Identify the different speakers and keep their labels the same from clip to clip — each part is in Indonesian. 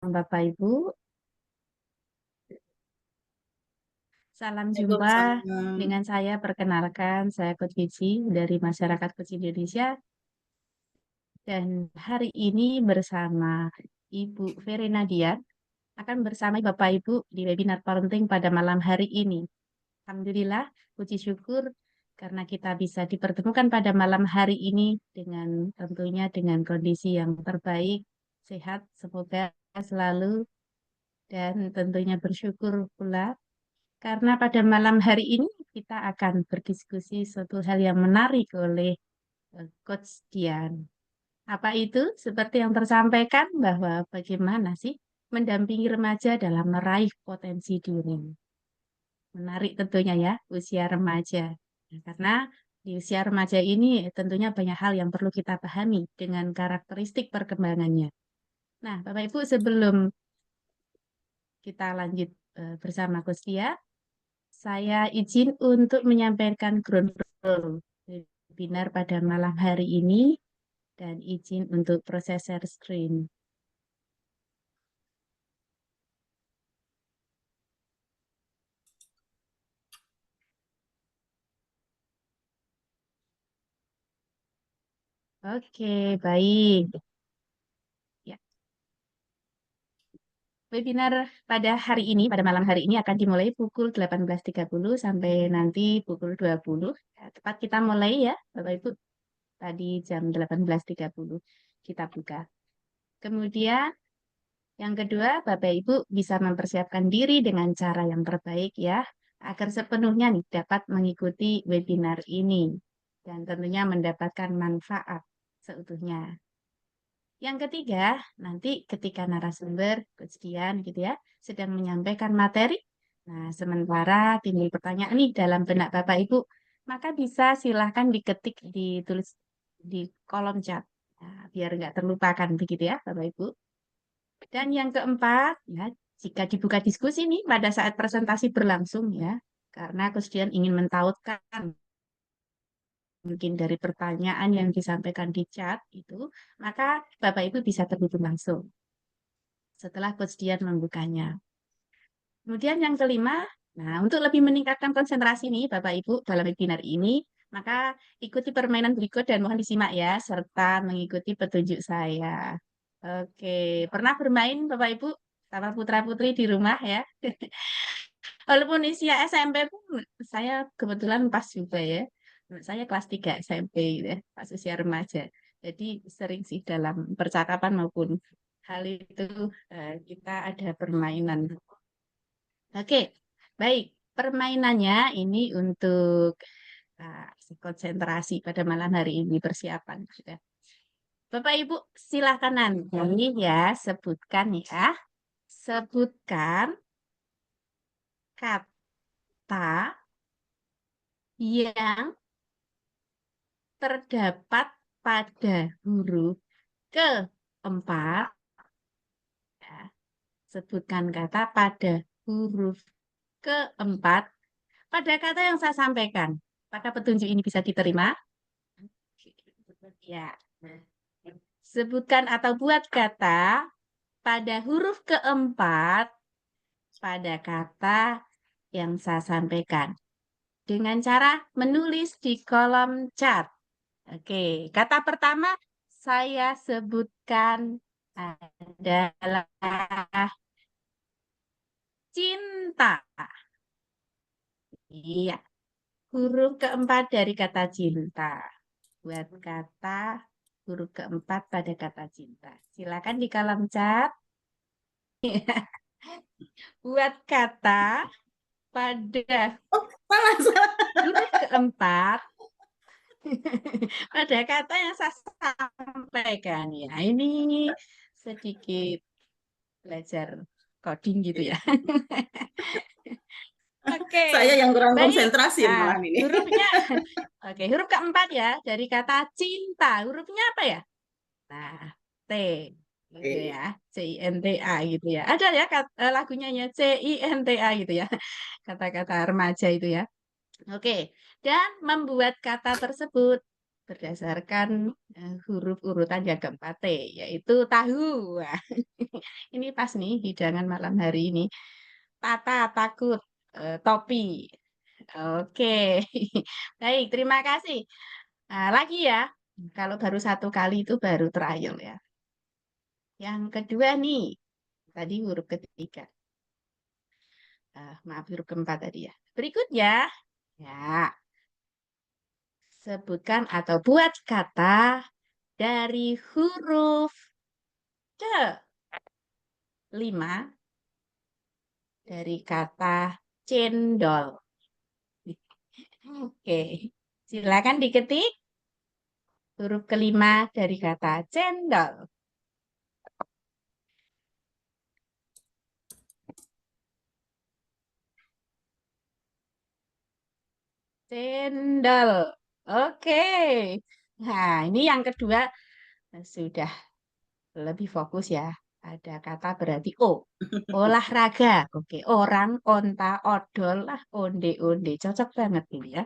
Speaker 1: Bapak Ibu, salam jumpa
Speaker 2: Waalaikumsalam.
Speaker 1: dengan saya. Perkenalkan, saya Coach Vici dari Masyarakat Coach Indonesia dan hari ini bersama Ibu Verena Dian akan bersama Bapak Ibu di webinar parenting pada malam hari ini. Alhamdulillah, puji syukur karena kita bisa dipertemukan pada malam hari ini dengan tentunya dengan kondisi yang terbaik, sehat, semoga selalu dan tentunya bersyukur pula karena pada malam hari ini kita akan berdiskusi suatu hal yang menarik oleh Coach Dian. Apa itu? Seperti yang tersampaikan bahwa bagaimana sih mendampingi remaja dalam meraih potensi diri. Menarik tentunya ya, usia remaja. Nah, karena di usia remaja ini tentunya banyak hal yang perlu kita pahami dengan karakteristik perkembangannya. Nah, Bapak Ibu, sebelum kita lanjut bersama Coach Dian, saya izin untuk menyampaikan ground rule webinar pada malam hari ini dan izin untuk proses share screen. Oke, baik. Ya, webinar pada hari ini, pada malam hari ini akan dimulai pukul 18.30 sampai nanti pukul 20. Ya, tepat kita mulai ya, Bapak Ibu. Tadi jam 18.30 kita buka. Kemudian yang kedua, Bapak Ibu bisa mempersiapkan diri dengan cara yang terbaik ya, agar sepenuhnya nih dapat mengikuti webinar ini dan tentunya mendapatkan manfaat seutuhnya. Yang ketiga, nanti ketika narasumber, Coach Dian gitu ya, sedang menyampaikan materi, nah sementara timbul pertanyaan nih dalam benak Bapak Ibu, maka bisa silahkan diketik, ditulis di kolom chat, nah, biar nggak terlupakan begitu ya Bapak Ibu. Dan yang keempat, ya, jika dibuka diskusi nih pada saat presentasi berlangsung ya, karena Coach Dian ingin mentautkan mungkin dari pertanyaan yang disampaikan di chat itu, maka Bapak Ibu bisa terhubung langsung setelah Coach Dian membukanya. Kemudian yang kelima, nah untuk lebih meningkatkan konsentrasi nih Bapak Ibu dalam webinar ini, maka ikuti permainan berikut dan mohon disimak ya, serta mengikuti petunjuk saya. Oke, pernah bermain Bapak Ibu sama putra-putri di rumah ya? Walaupun usia SMP pun saya kebetulan pas juga ya. Saya kelas 3 SMP gitu ya, pas usia remaja. Jadi sering sih dalam percakapan maupun hal itu kita ada permainan. Oke, baik. Permainannya ini untuk konsentrasi pada malam hari ini persiapan sudah. Bapak Ibu silakan nanti ya sebutkan ya. Sebutkan kata yang terdapat pada huruf keempat. Ya. Sebutkan kata pada huruf keempat pada kata yang saya sampaikan. Apakah petunjuk ini bisa diterima? Ya. Sebutkan atau buat kata pada huruf keempat pada kata yang saya sampaikan. Dengan cara menulis di kolom chat. Oke, kata pertama saya sebutkan adalah cinta. Iya, huruf keempat dari kata cinta. Buat kata huruf keempat pada kata cinta. Silakan di kolom chat. Buat kata pada
Speaker 2: Oh, salah, salah.
Speaker 1: huruf keempat pada kata yang saya sampaikan ya. Ini sedikit belajar coding gitu ya. Oke,
Speaker 2: Saya yang kurang
Speaker 1: baik.
Speaker 2: konsentrasi
Speaker 1: Nah,
Speaker 2: malam ini.
Speaker 1: hurufnya, oke, huruf keempat ya dari kata cinta. Hurufnya apa ya? Nah, T, gitu ya, CINTA gitu ya. Ada ya lagunya ya CINTA gitu ya, kata-kata remaja itu ya. Oke, dan membuat kata tersebut berdasarkan huruf urutan yang keempat T, yaitu tahu. Wah, ini pas nih hidangan malam hari ini. Tata, takut, topi. Oke, baik, terima kasih. Nah, lagi ya, kalau baru satu kali itu baru trial ya. Yang kedua nih, tadi huruf ketiga. Maaf, huruf keempat tadi ya. Berikutnya, ya, sebutkan atau buat kata dari huruf ke-5 dari kata cendol. Oke, silakan diketik huruf ke-5 dari kata cendol. Cendol. Oke. Nah, ini yang kedua sudah lebih fokus ya. Ada kata berarti O. Olahraga. Oke, orang, onta, odol lah, onde-onde. Cocok banget ini ya.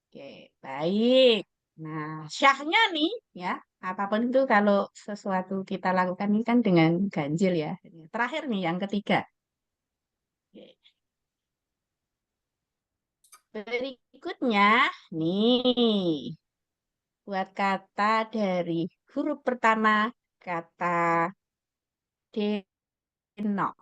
Speaker 1: Oke, baik. Nah, syahnya nih ya, apapun itu kalau sesuatu kita lakukan ini kan dengan ganjil ya. Terakhir nih yang ketiga. Oke. Berikutnya nih, buat kata dari huruf pertama kata denok.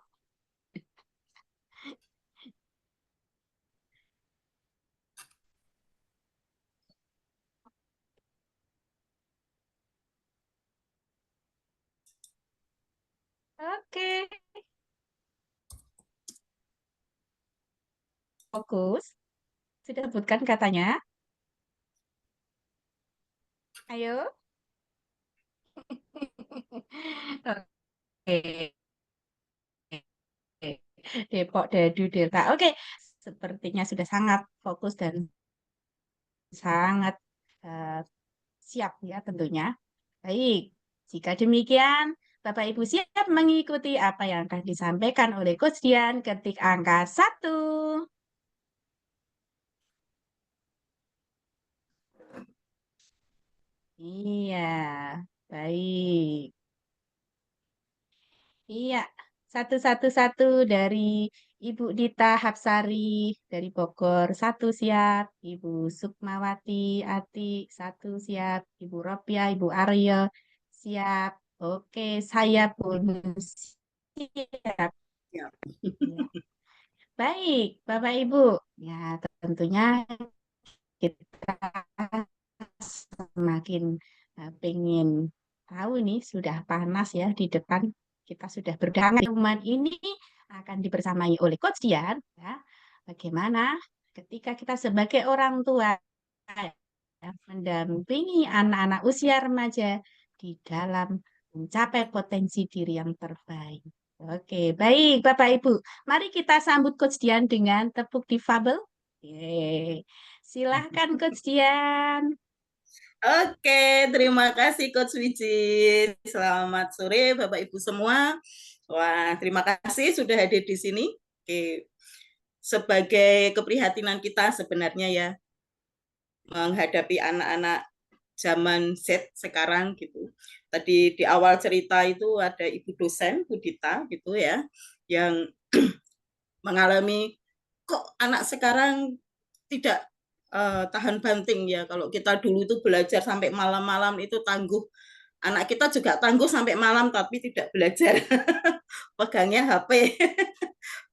Speaker 1: Oke, fokus. Sudah sebutkan katanya? Ayo. Oke. Depok, Dadu, Delta. Oke, sepertinya sudah sangat fokus dan sangat eh, siap ya tentunya. Baik, jika demikian, Bapak Ibu siap mengikuti apa yang akan disampaikan oleh Coach Dian. Ketik angka 1. Iya, baik. Iya, satu dari Ibu Dita Hapsari dari Bogor, satu siap. Ibu Sukmawati Ati, satu siap. Ibu Ropia, Ibu Aryo, siap. Oke, saya pun siap.
Speaker 2: Ya.
Speaker 1: Ya. Baik, Bapak Ibu. Ya, tentunya kita semakin pengen tahu nih sudah panas ya di depan kita sudah berdangan. Teman ini akan dibersamai oleh Coach Dian ya. Bagaimana ketika kita sebagai orang tua ya, mendampingi anak-anak usia remaja di dalam mencapai potensi diri yang terbaik. Oke, baik Bapak Ibu. Mari kita sambut Coach Dian dengan tepuk difabel. Yeay. Silahkan Coach Dian.
Speaker 2: Oke, terima kasih Coach Wiji. Selamat sore Bapak Ibu semua. Wah, terima kasih sudah hadir di sini. Oke. Sebagai keprihatinan kita sebenarnya ya menghadapi anak-anak zaman Z sekarang gitu. Tadi di awal cerita itu ada Ibu dosen Budita gitu ya yang mengalami kok anak sekarang tidak tahan banting ya. Kalau kita dulu itu belajar sampai malam-malam itu tangguh. Anak kita juga tangguh sampai malam tapi tidak belajar. Pegangnya HP.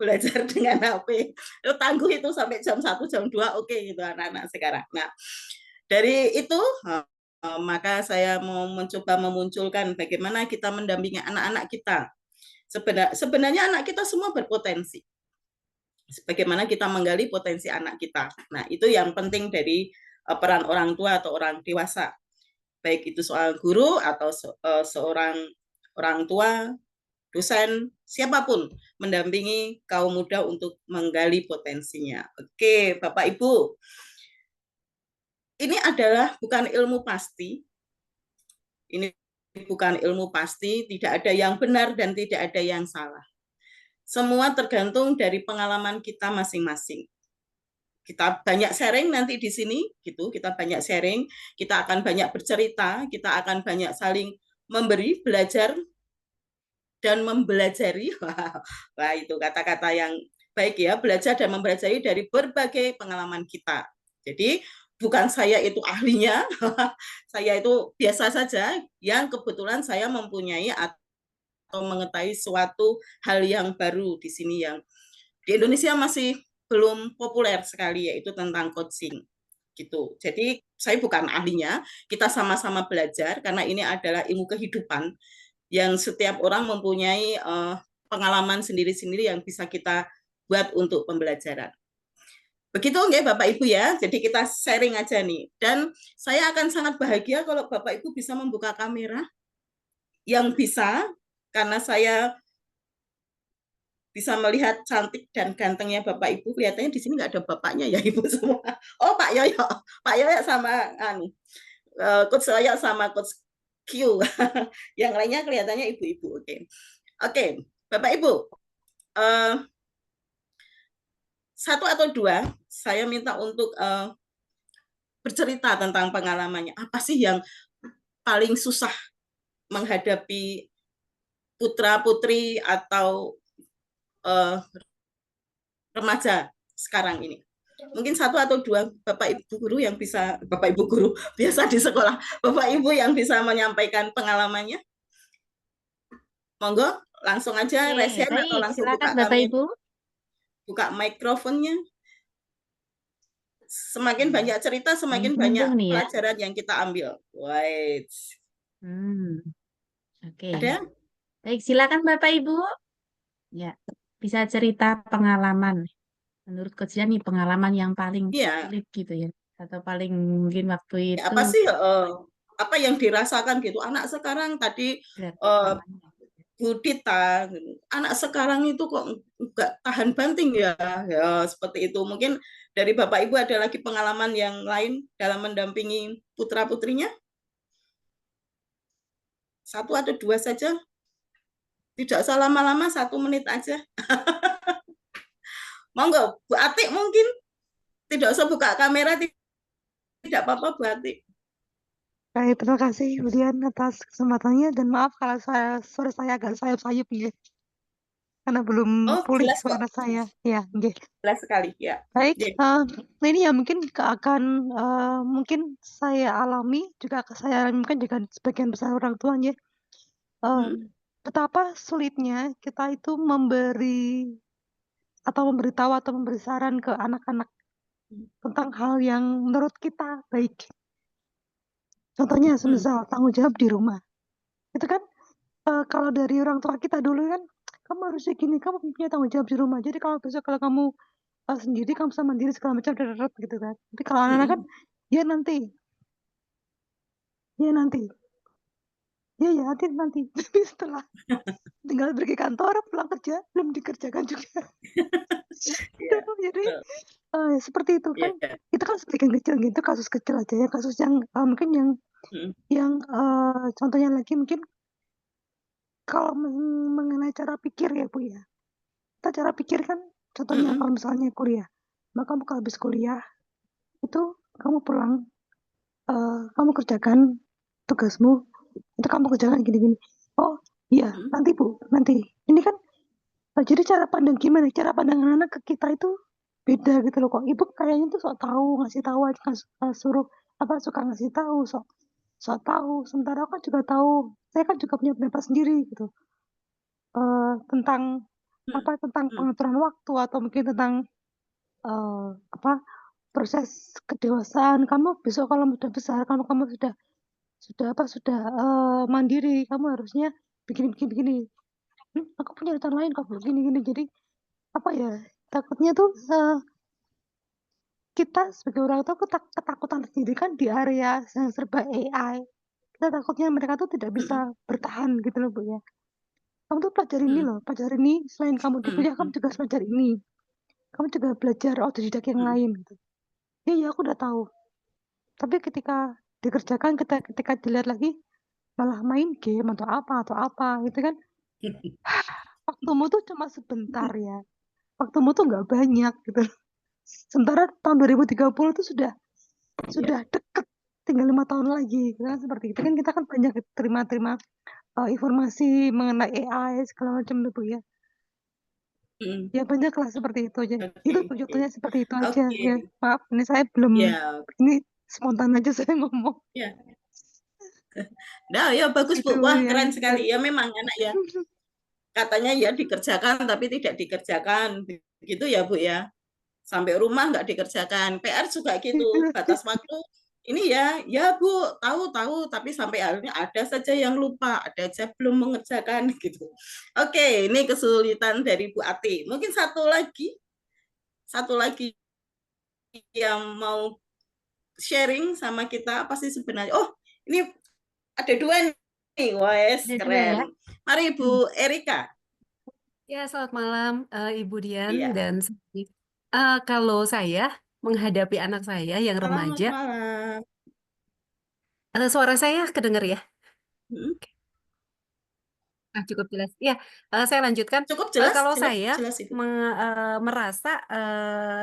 Speaker 2: Belajar dengan HP. Itu tangguh itu sampai jam 1 jam 2 oke gitu anak-anak sekarang. Nah, dari itu maka saya mau mencoba memunculkan bagaimana kita mendampingi anak-anak kita. Sebenarnya anak kita semua berpotensi. Bagaimana kita menggali potensi anak kita. Nah, itu yang penting dari peran orang tua atau orang dewasa. Baik itu soal guru atau seorang orang tua, dosen, siapapun mendampingi kaum muda untuk menggali potensinya. Oke, Bapak Ibu. Ini adalah bukan ilmu pasti. Ini bukan ilmu pasti, tidak ada yang benar dan tidak ada yang salah. Semua tergantung dari pengalaman kita masing-masing. kita banyak sharing nanti di sini gitu, kita banyak sharing, kita akan banyak bercerita, kita akan banyak saling memberi, belajar dan mempelajari. Wah, itu kata-kata yang baik ya, belajar dan mempelajari dari berbagai pengalaman kita. Jadi bukan saya itu ahlinya, saya itu biasa saja yang kebetulan saya mempunyai atau mengetahui suatu hal yang baru di sini yang di Indonesia masih belum populer sekali, yaitu tentang coaching gitu. Jadi saya bukan ahlinya, kita sama-sama belajar karena ini adalah ilmu kehidupan yang setiap orang mempunyai pengalaman sendiri-sendiri yang bisa kita buat untuk pembelajaran. Begitu nggih Bapak Ibu ya. Jadi kita sharing aja nih. Dan saya akan sangat bahagia kalau Bapak Ibu bisa membuka kamera yang bisa, karena saya bisa melihat cantik dan gantengnya Bapak Ibu. Kelihatannya di sini nggak ada bapaknya ya Ibu semua. Oh Pak Yoyo, Pak Yoyo sama Coach Yoyo sama Coach Q. Yang lainnya kelihatannya ibu-ibu. Oke, oke, Bapak Ibu, satu atau dua saya minta untuk bercerita tentang pengalamannya. Apa sih yang paling susah menghadapi putra putri atau remaja sekarang ini? Mungkin satu atau dua Bapak Ibu guru yang bisa, Bapak Ibu guru biasa di sekolah, Bapak Ibu yang bisa menyampaikan pengalamannya. Monggo, langsung aja raise hand atau
Speaker 1: Baik,
Speaker 2: langsung
Speaker 1: silakan
Speaker 2: buka
Speaker 1: Bapak
Speaker 2: kamera,
Speaker 1: Ibu.
Speaker 2: buka mikrofonnya. Semakin
Speaker 1: Ya,
Speaker 2: banyak cerita, semakin banyak
Speaker 1: mumpung nih ya.
Speaker 2: pelajaran yang kita ambil. Wait,
Speaker 1: Hmm, oke.
Speaker 2: ada?
Speaker 1: Baik, silakan Bapak Ibu. Ya, bisa cerita pengalaman. Menurut Coach nih pengalaman yang paling
Speaker 2: Iya,
Speaker 1: sulit gitu ya. Atau paling mungkin waktu
Speaker 2: ya,
Speaker 1: itu
Speaker 2: apa sih apa yang dirasakan gitu anak sekarang tadi,
Speaker 1: berat
Speaker 2: uh,
Speaker 1: pertamanya.
Speaker 2: Bu Dita, anak sekarang itu kok nggak tahan banting ya, ya seperti itu. Mungkin dari Bapak Ibu ada lagi pengalaman yang lain dalam mendampingi putra putrinya, satu atau dua saja, tidak usah lama-lama, 1 menit aja. Monggo Bu Atik, mungkin tidak usah buka kamera, tidak apa-apa Bu Atik.
Speaker 3: Baik, terima kasih Julian atas kesempatannya dan maaf kalau suara saya agak sayup-sayup ya, karena belum
Speaker 2: Oh
Speaker 3: pulih
Speaker 2: jelas kok,
Speaker 3: suara saya. Ya, nggih.
Speaker 2: jelas sekali ya.
Speaker 3: Baik,
Speaker 2: Jadi,
Speaker 3: ini ya mungkin akan mungkin saya alami juga saya mungkin juga sebagian besar orang tua ya. Betapa sulitnya kita itu memberi atau memberitahu atau memberi saran ke anak-anak tentang hal yang menurut kita baik. Contohnya semisal tanggung jawab di rumah. Itu kan kalau dari orang tua kita dulu kan, kamu harus gini, kamu punya tanggung jawab di rumah. Jadi kalau besok kalau kamu sendiri, kamu bisa mandiri segala macam gitu kan. Tapi kalau anak-anak kan, ya nanti, ya nanti, ya ya nanti. Tapi setelah tinggal pergi kantor, pulang kerja, belum dikerjakan juga.
Speaker 2: ya,
Speaker 3: Jadi seperti itu kan.
Speaker 2: ya.
Speaker 3: Itu kan sebagian kecil gitu, kasus kecil aja ya. Kasus yang mungkin yang contohnya lagi mungkin kalau mengenai cara pikir ya Bu ya. Kita cara pikir kan contohnya kalau misalnya kuliah, maka kamu kalau habis kuliah itu kamu pulang, kamu kerjakan tugasmu, itu kamu kerjakan gini-gini. Oh iya, nanti Bu, nanti. Ini kan jadi cara pandang gimana? Cara pandang anak ke kita itu beda gitu loh kok. Ibu kayaknya tuh sok tahu, ngasih tahu aja, suruh apa suka ngasih tahu, sok tahu. Sementara aku kan juga tahu, saya kan juga punya pendapat sendiri gitu. Tentang apa tentang pengaturan waktu atau mungkin tentang apa proses kedewasaan. Kamu besok kalau sudah besar, kamu sudah mandiri, kamu harusnya begini. Aku punya rencana lain kok begini. Jadi apa ya, takutnya tuh kita sebagai orang tua ketakutan sendiri kan di area yang serba AI. Kita takutnya mereka tuh tidak bisa bertahan gitu loh Bu ya. Kamu tuh pelajari ini loh, pelajari ini selain kamu di kuliah, kamu juga harus belajar ini. Kamu juga belajar otodidak yang lain gitu. Iya, aku udah tahu. Tapi ketika dikerjakan, ketika dilihat lagi, malah main game atau apa gitu kan. Waktumu tuh cuma sebentar ya. Waktumu tuh nggak banyak gitu. Sementara tahun 2030 itu
Speaker 2: Ya.
Speaker 3: sudah deket, tinggal 5 tahun lagi, kan seperti itu kan. Kita kan banyak terima informasi mengenai AI segala macam itu ya.
Speaker 2: Mm.
Speaker 3: Ya banyaklah seperti itu aja. Itu
Speaker 2: Oke,
Speaker 3: contohnya seperti itu aja
Speaker 2: oke.
Speaker 3: ya. Maaf, ini saya belum,
Speaker 2: Ya,
Speaker 3: ini spontan aja saya ngomong
Speaker 2: ya. Nah, ya bagus
Speaker 3: itu
Speaker 2: Bu. Wah,
Speaker 3: ya.
Speaker 2: keren sekali. Ya memang anak ya. Katanya ya dikerjakan tapi tidak dikerjakan. Begitu ya Bu ya. Sampai rumah nggak dikerjakan. PR juga gitu. Batas waktu ini ya, ya Bu, tahu-tahu tapi sampai akhirnya ada saja yang lupa, ada saja belum mengerjakan gitu. Oke, ini kesulitan dari Bu Ati. Mungkin satu lagi yang mau sharing sama kita apa sih sebenarnya? Oh, ini ada dua nih, wes
Speaker 1: Ada dua ya.
Speaker 2: keren. Mari Bu Erika.
Speaker 4: Ya, selamat malam Ibu Dian
Speaker 2: Iya,
Speaker 4: dan Siti. Kalau saya menghadapi anak saya yang
Speaker 2: selamat
Speaker 4: remaja,
Speaker 2: malam.
Speaker 4: suara saya kedengar ya?
Speaker 2: Hmm,
Speaker 4: Cukup jelas. Ya, saya lanjutkan.
Speaker 2: Cukup jelas,
Speaker 4: Kalau
Speaker 2: jelas,
Speaker 4: saya
Speaker 2: jelas Ibu.
Speaker 4: merasa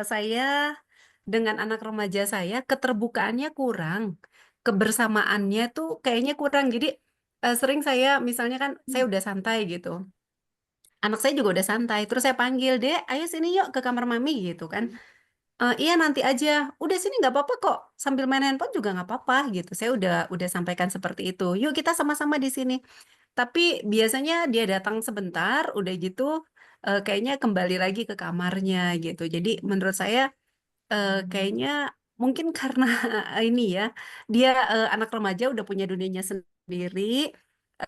Speaker 4: saya dengan anak remaja saya keterbukaannya kurang, kebersamaannya tuh kayaknya kurang. Jadi sering saya misalnya kan saya udah santai gitu. Anak saya juga udah santai, terus saya panggil, Dek, ayo sini yuk ke kamar mami gitu kan. Iya nanti aja. Udah sini nggak apa-apa kok. Sambil main handphone juga nggak apa-apa gitu. Saya udah sampaikan seperti itu. Yuk kita sama-sama di sini. Tapi biasanya dia datang sebentar, udah gitu kayaknya kembali lagi ke kamarnya gitu. Jadi menurut saya kayaknya mungkin karena ini ya, dia anak remaja udah punya dunianya sendiri.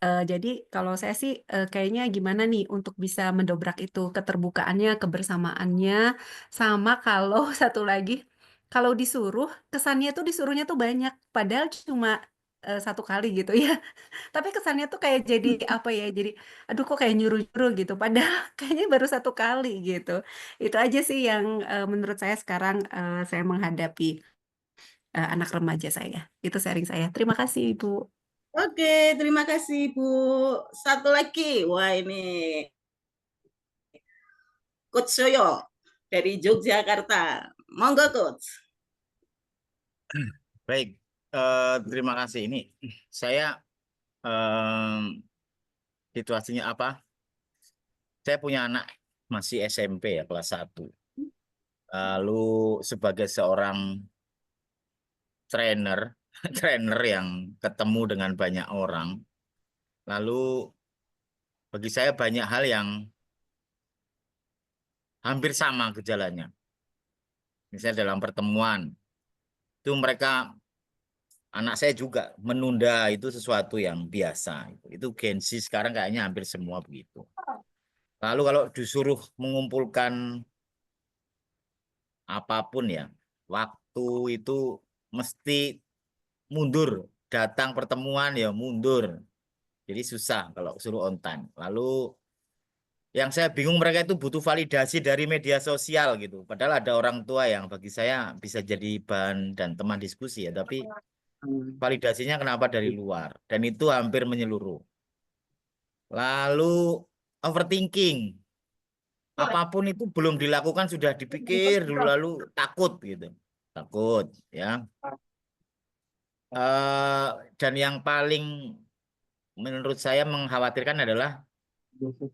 Speaker 4: Jadi kalau saya sih kayaknya gimana nih untuk bisa mendobrak itu keterbukaannya, kebersamaannya, sama kalau satu lagi, kalau disuruh kesannya tuh disuruhnya tuh banyak, padahal cuma satu kali gitu ya. Tapi kesannya tuh kayak jadi apa ya? Jadi aduh kok kayak nyuruh-nyuruh gitu. Padahal kayaknya baru satu kali gitu. Itu aja sih yang menurut saya sekarang saya menghadapi anak remaja saya. Itu sharing saya. Terima kasih Ibu.
Speaker 2: Oke, terima kasih Bu. Satu lagi, wah ini Coach Soyo dari Yogyakarta. Monggo Coach.
Speaker 5: Baik, terima kasih. Ini saya situasinya apa? Saya punya anak masih SMP ya, kelas 1. Lalu sebagai seorang trainer, trainer yang ketemu dengan banyak orang, lalu bagi saya banyak hal yang hampir sama gejalanya. Misalnya dalam pertemuan, itu mereka, anak saya juga menunda itu sesuatu yang biasa. Itu Gen Z sekarang kayaknya hampir semua begitu. Lalu kalau disuruh mengumpulkan apapun ya, waktu itu mesti mundur. Datang pertemuan ya mundur. Jadi susah kalau suruh on time. Lalu yang saya bingung mereka itu butuh validasi dari media sosial gitu. Padahal ada orang tua yang bagi saya bisa jadi bahan dan teman diskusi ya. Tapi validasinya kenapa dari luar? Dan itu hampir menyeluruh. Lalu overthinking. Apapun itu belum dilakukan sudah dipikir dulu lalu takut gitu. Takut ya. Dan yang paling menurut saya mengkhawatirkan adalah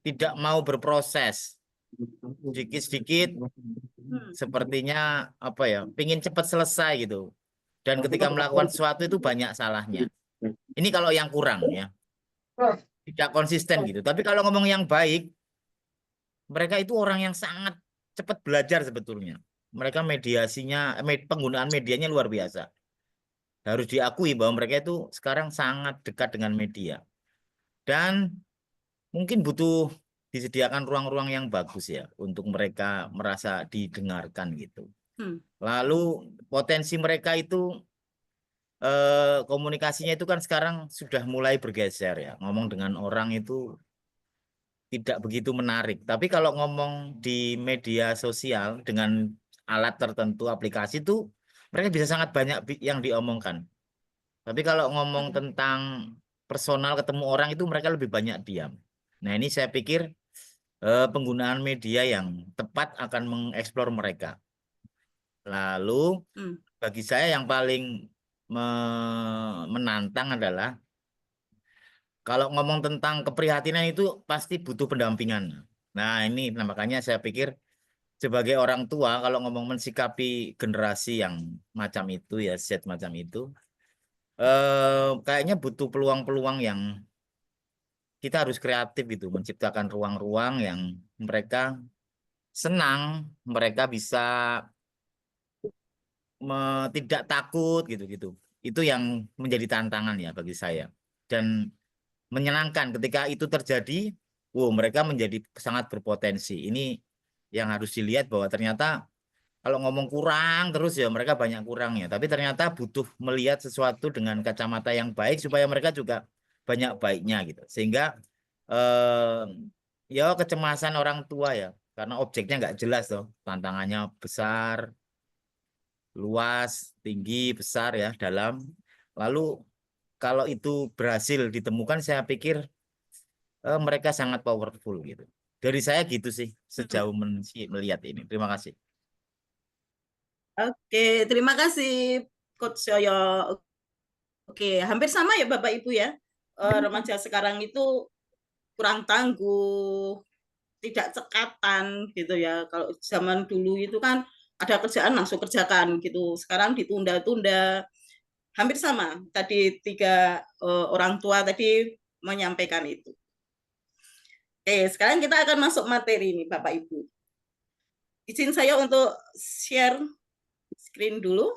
Speaker 5: tidak mau berproses. Sedikit-sedikit sepertinya apa ya, pingin cepat selesai gitu. Dan ketika melakukan sesuatu itu banyak salahnya. Ini kalau yang kurang ya. Tidak konsisten gitu. Tapi kalau ngomong yang baik, mereka itu orang yang sangat cepat belajar sebetulnya. Mereka mediasinya, penggunaan medianya luar biasa. Harus diakui bahwa mereka itu sekarang sangat dekat dengan media. Dan mungkin butuh disediakan ruang-ruang yang bagus ya untuk mereka merasa didengarkan gitu. Lalu potensi mereka itu komunikasinya itu kan sekarang sudah mulai bergeser ya. Ngomong dengan orang itu tidak begitu menarik. Tapi kalau ngomong di media sosial dengan alat tertentu, aplikasi itu mereka bisa sangat banyak yang diomongkan. Tapi kalau ngomong tentang personal ketemu orang itu mereka lebih banyak diam. Nah ini saya pikir penggunaan media yang tepat akan mengeksplor mereka. Lalu bagi saya yang paling menantang adalah kalau ngomong tentang keprihatinan itu pasti butuh pendampingan. Nah ini makanya saya pikir sebagai orang tua kalau ngomong mensikapi generasi yang macam itu ya, Z macam itu, kayaknya butuh peluang-peluang yang kita harus kreatif gitu, menciptakan ruang-ruang yang mereka senang, mereka bisa tidak takut gitu-gitu. Itu yang menjadi tantangan ya bagi saya. Dan menyenangkan ketika itu terjadi, mereka menjadi sangat berpotensi. Ini yang harus dilihat bahwa ternyata kalau ngomong kurang terus ya mereka banyak kurangnya. Tapi ternyata butuh melihat sesuatu dengan kacamata yang baik supaya mereka juga banyak baiknya gitu. Sehingga ya kecemasan orang tua ya. Karena objeknya nggak jelas tuh. Tantangannya besar, luas, tinggi, besar ya, dalam. Lalu kalau itu berhasil ditemukan, saya pikir mereka sangat powerful gitu. Dari saya gitu sih sejauh melihat ini. Terima kasih.
Speaker 2: Oke, terima kasih Coach Yoyo. Oke, hampir sama ya Bapak Ibu ya. Remaja sekarang itu kurang tangguh, tidak cekatan gitu ya. Kalau zaman dulu itu kan ada kerjaan langsung kerjakan gitu. Sekarang ditunda-tunda. Hampir sama. Tadi 3 orang tua tadi menyampaikan itu. Oke, sekarang kita akan masuk materi nih Bapak Ibu. Izin saya untuk share screen dulu.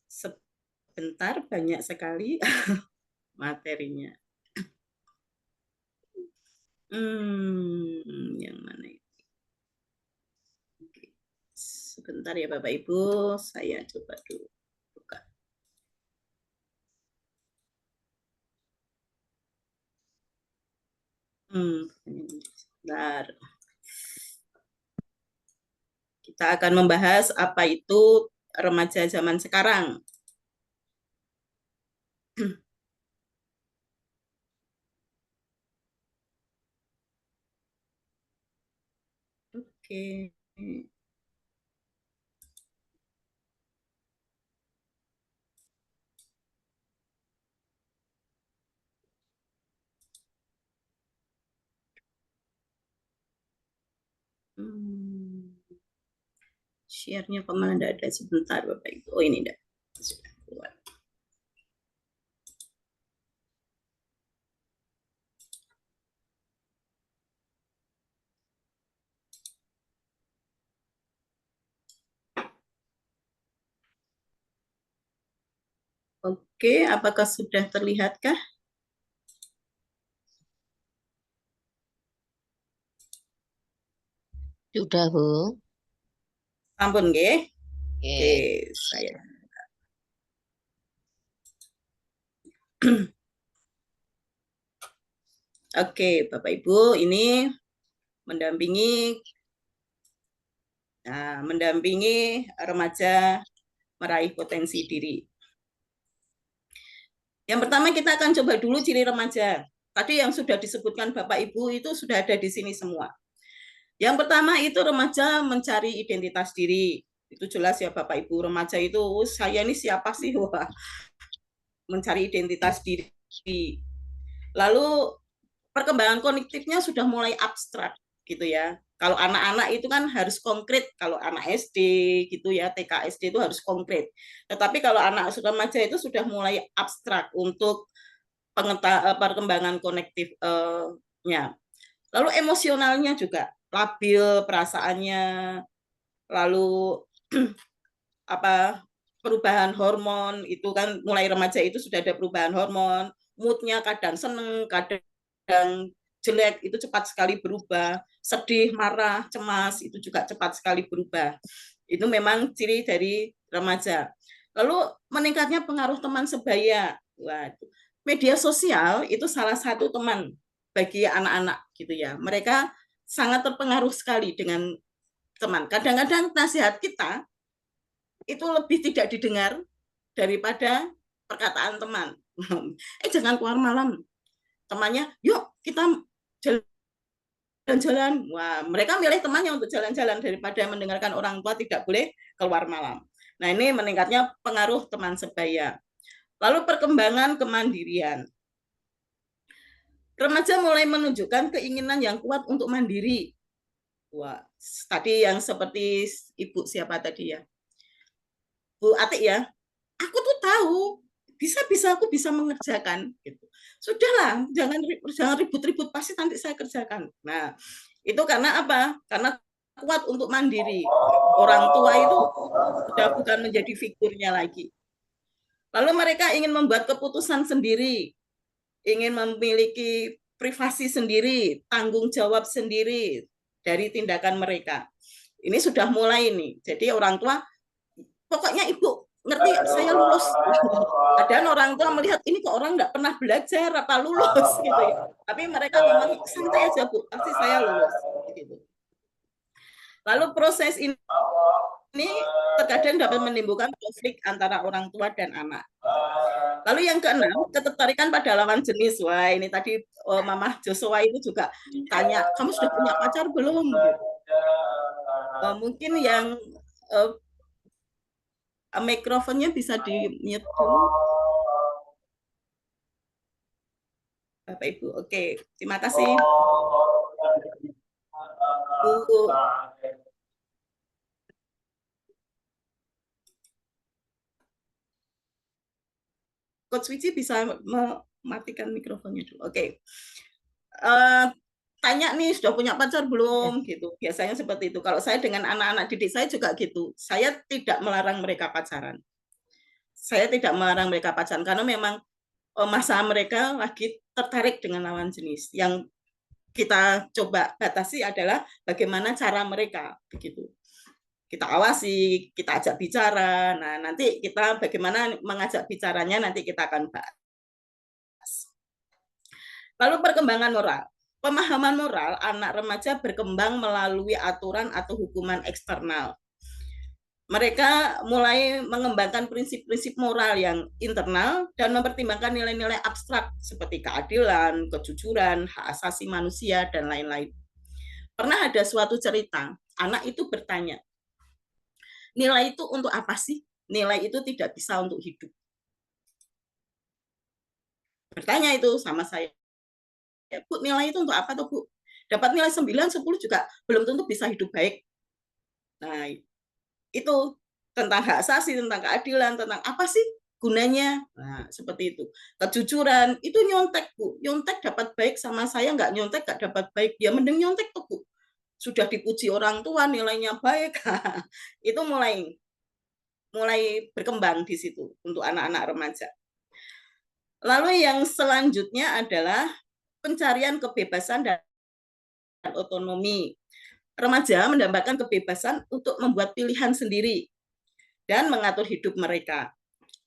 Speaker 2: Sebentar, banyak sekali materinya. Yang mana itu? Oke. Sebentar ya Bapak Ibu, saya coba dulu buka. Sebentar. Kita akan membahas apa itu remaja zaman sekarang. Oke. Share-nya kemana ada sebentar Bapak Ibu. Oh ini enggak. Sudah keluar. Oke, apakah sudah terlihatkah?
Speaker 6: Sudah, Bu.
Speaker 2: Ampun, nggih.
Speaker 6: Oke.
Speaker 2: Oke, saya. Oke, Bapak Ibu, ini mendampingi remaja meraih potensi diri. Yang pertama kita akan coba dulu ciri remaja. Tadi yang sudah disebutkan Bapak Ibu itu sudah ada di sini semua. Yang pertama itu remaja mencari identitas diri. Itu jelas ya Bapak Ibu, remaja itu saya ini siapa sih? Wah, mencari identitas diri. Lalu perkembangan kognitifnya sudah mulai abstrak gitu ya. Kalau anak-anak itu kan harus konkret, kalau anak SD gitu ya, TK SD itu harus konkret. Tetapi kalau anak remaja itu sudah mulai abstrak untuk perkembangan kognitifnya. Lalu emosionalnya juga labil perasaannya, lalu perubahan hormon itu kan mulai remaja itu sudah ada perubahan hormon, moodnya kadang seneng, kadang jelek, itu cepat sekali berubah, sedih, marah, cemas, itu juga cepat sekali berubah. Itu memang ciri dari remaja. Lalu meningkatnya pengaruh teman sebaya. Waduh. Media sosial itu salah satu teman bagi anak-anak gitu ya. Mereka sangat terpengaruh sekali dengan teman. Kadang-kadang nasihat kita itu lebih tidak didengar daripada perkataan teman. Jangan keluar malam. Temannya, yuk kita jalan-jalan. Wah, mereka milih temannya untuk jalan-jalan daripada mendengarkan orang tua tidak boleh keluar malam. Nah, ini meningkatnya pengaruh teman sebaya. Lalu perkembangan kemandirian. Remaja mulai menunjukkan keinginan yang kuat untuk mandiri. Wah, tadi yang seperti Ibu siapa tadi ya? Bu Atik ya. Aku tuh tahu bisa aku bisa mengerjakan gitu. Sudahlah, jangan ribut-ribut, pasti nanti saya kerjakan. Nah, itu karena apa? Karena kuat untuk mandiri. Orang tua itu sudah bukan menjadi figurnya lagi. Lalu mereka ingin membuat keputusan sendiri, ingin memiliki privasi sendiri, tanggung jawab sendiri dari tindakan mereka. Ini sudah mulai nih. Jadi orang tua, pokoknya ibu ngerti saya lulus. Ada orang tua melihat ini kok orang nggak pernah belajar apa lulus gitu ya. Tapi mereka ngomong santai aja Bu, pasti saya lulus. Gitu. Lalu proses ini terkadang dapat menimbulkan konflik antara orang tua dan anak. Lalu yang keenam, ketertarikan pada lawan jenis. Wah, ini tadi Mama Joshua itu juga tanya, kamu sudah punya pacar belum? Gitu. Mungkin yang mikrofonnya bisa di-mute dulu. Bapak Ibu, oke. Terima kasih. Bu. Coach Wici bisa mematikan mikrofonnya dulu. Oke. Tanya nih sudah punya pacar belum gitu. Biasanya seperti itu. Kalau saya dengan anak-anak didik saya juga gitu. Saya tidak melarang mereka pacaran. Saya tidak melarang mereka pacaran karena memang masa mereka lagi tertarik dengan lawan jenis. Yang kita coba batasi adalah bagaimana cara mereka begitu. Kita awasi, kita ajak bicara. Nah, nanti kita bagaimana mengajak bicaranya nanti kita akan bahas. Lalu perkembangan moral. Pemahaman moral anak remaja berkembang melalui aturan atau hukuman eksternal. Mereka mulai mengembangkan prinsip-prinsip moral yang internal dan mempertimbangkan nilai-nilai abstrak seperti keadilan, kejujuran, hak asasi manusia, dan lain-lain. Pernah ada suatu cerita, anak itu bertanya, nilai itu untuk apa sih? Nilai itu tidak bisa untuk hidup. Bertanya itu sama saya. Bu, nilai itu untuk apa tuh Bu? Dapat nilai 9, 10 juga belum tentu bisa hidup baik. Nah, itu tentang hak asasi, tentang keadilan, tentang apa sih gunanya? Nah, seperti itu. Kejujuran, itu nyontek Bu. Nyontek dapat baik sama saya, nggak nyontek nggak dapat baik. Ya mending nyontek tuh Bu. Sudah dipuji orang tua, nilainya baik. Itu mulai berkembang di situ untuk anak-anak remaja. Lalu yang selanjutnya adalah pencarian kebebasan dan otonomi. Remaja mendapatkan kebebasan untuk membuat pilihan sendiri dan mengatur hidup mereka.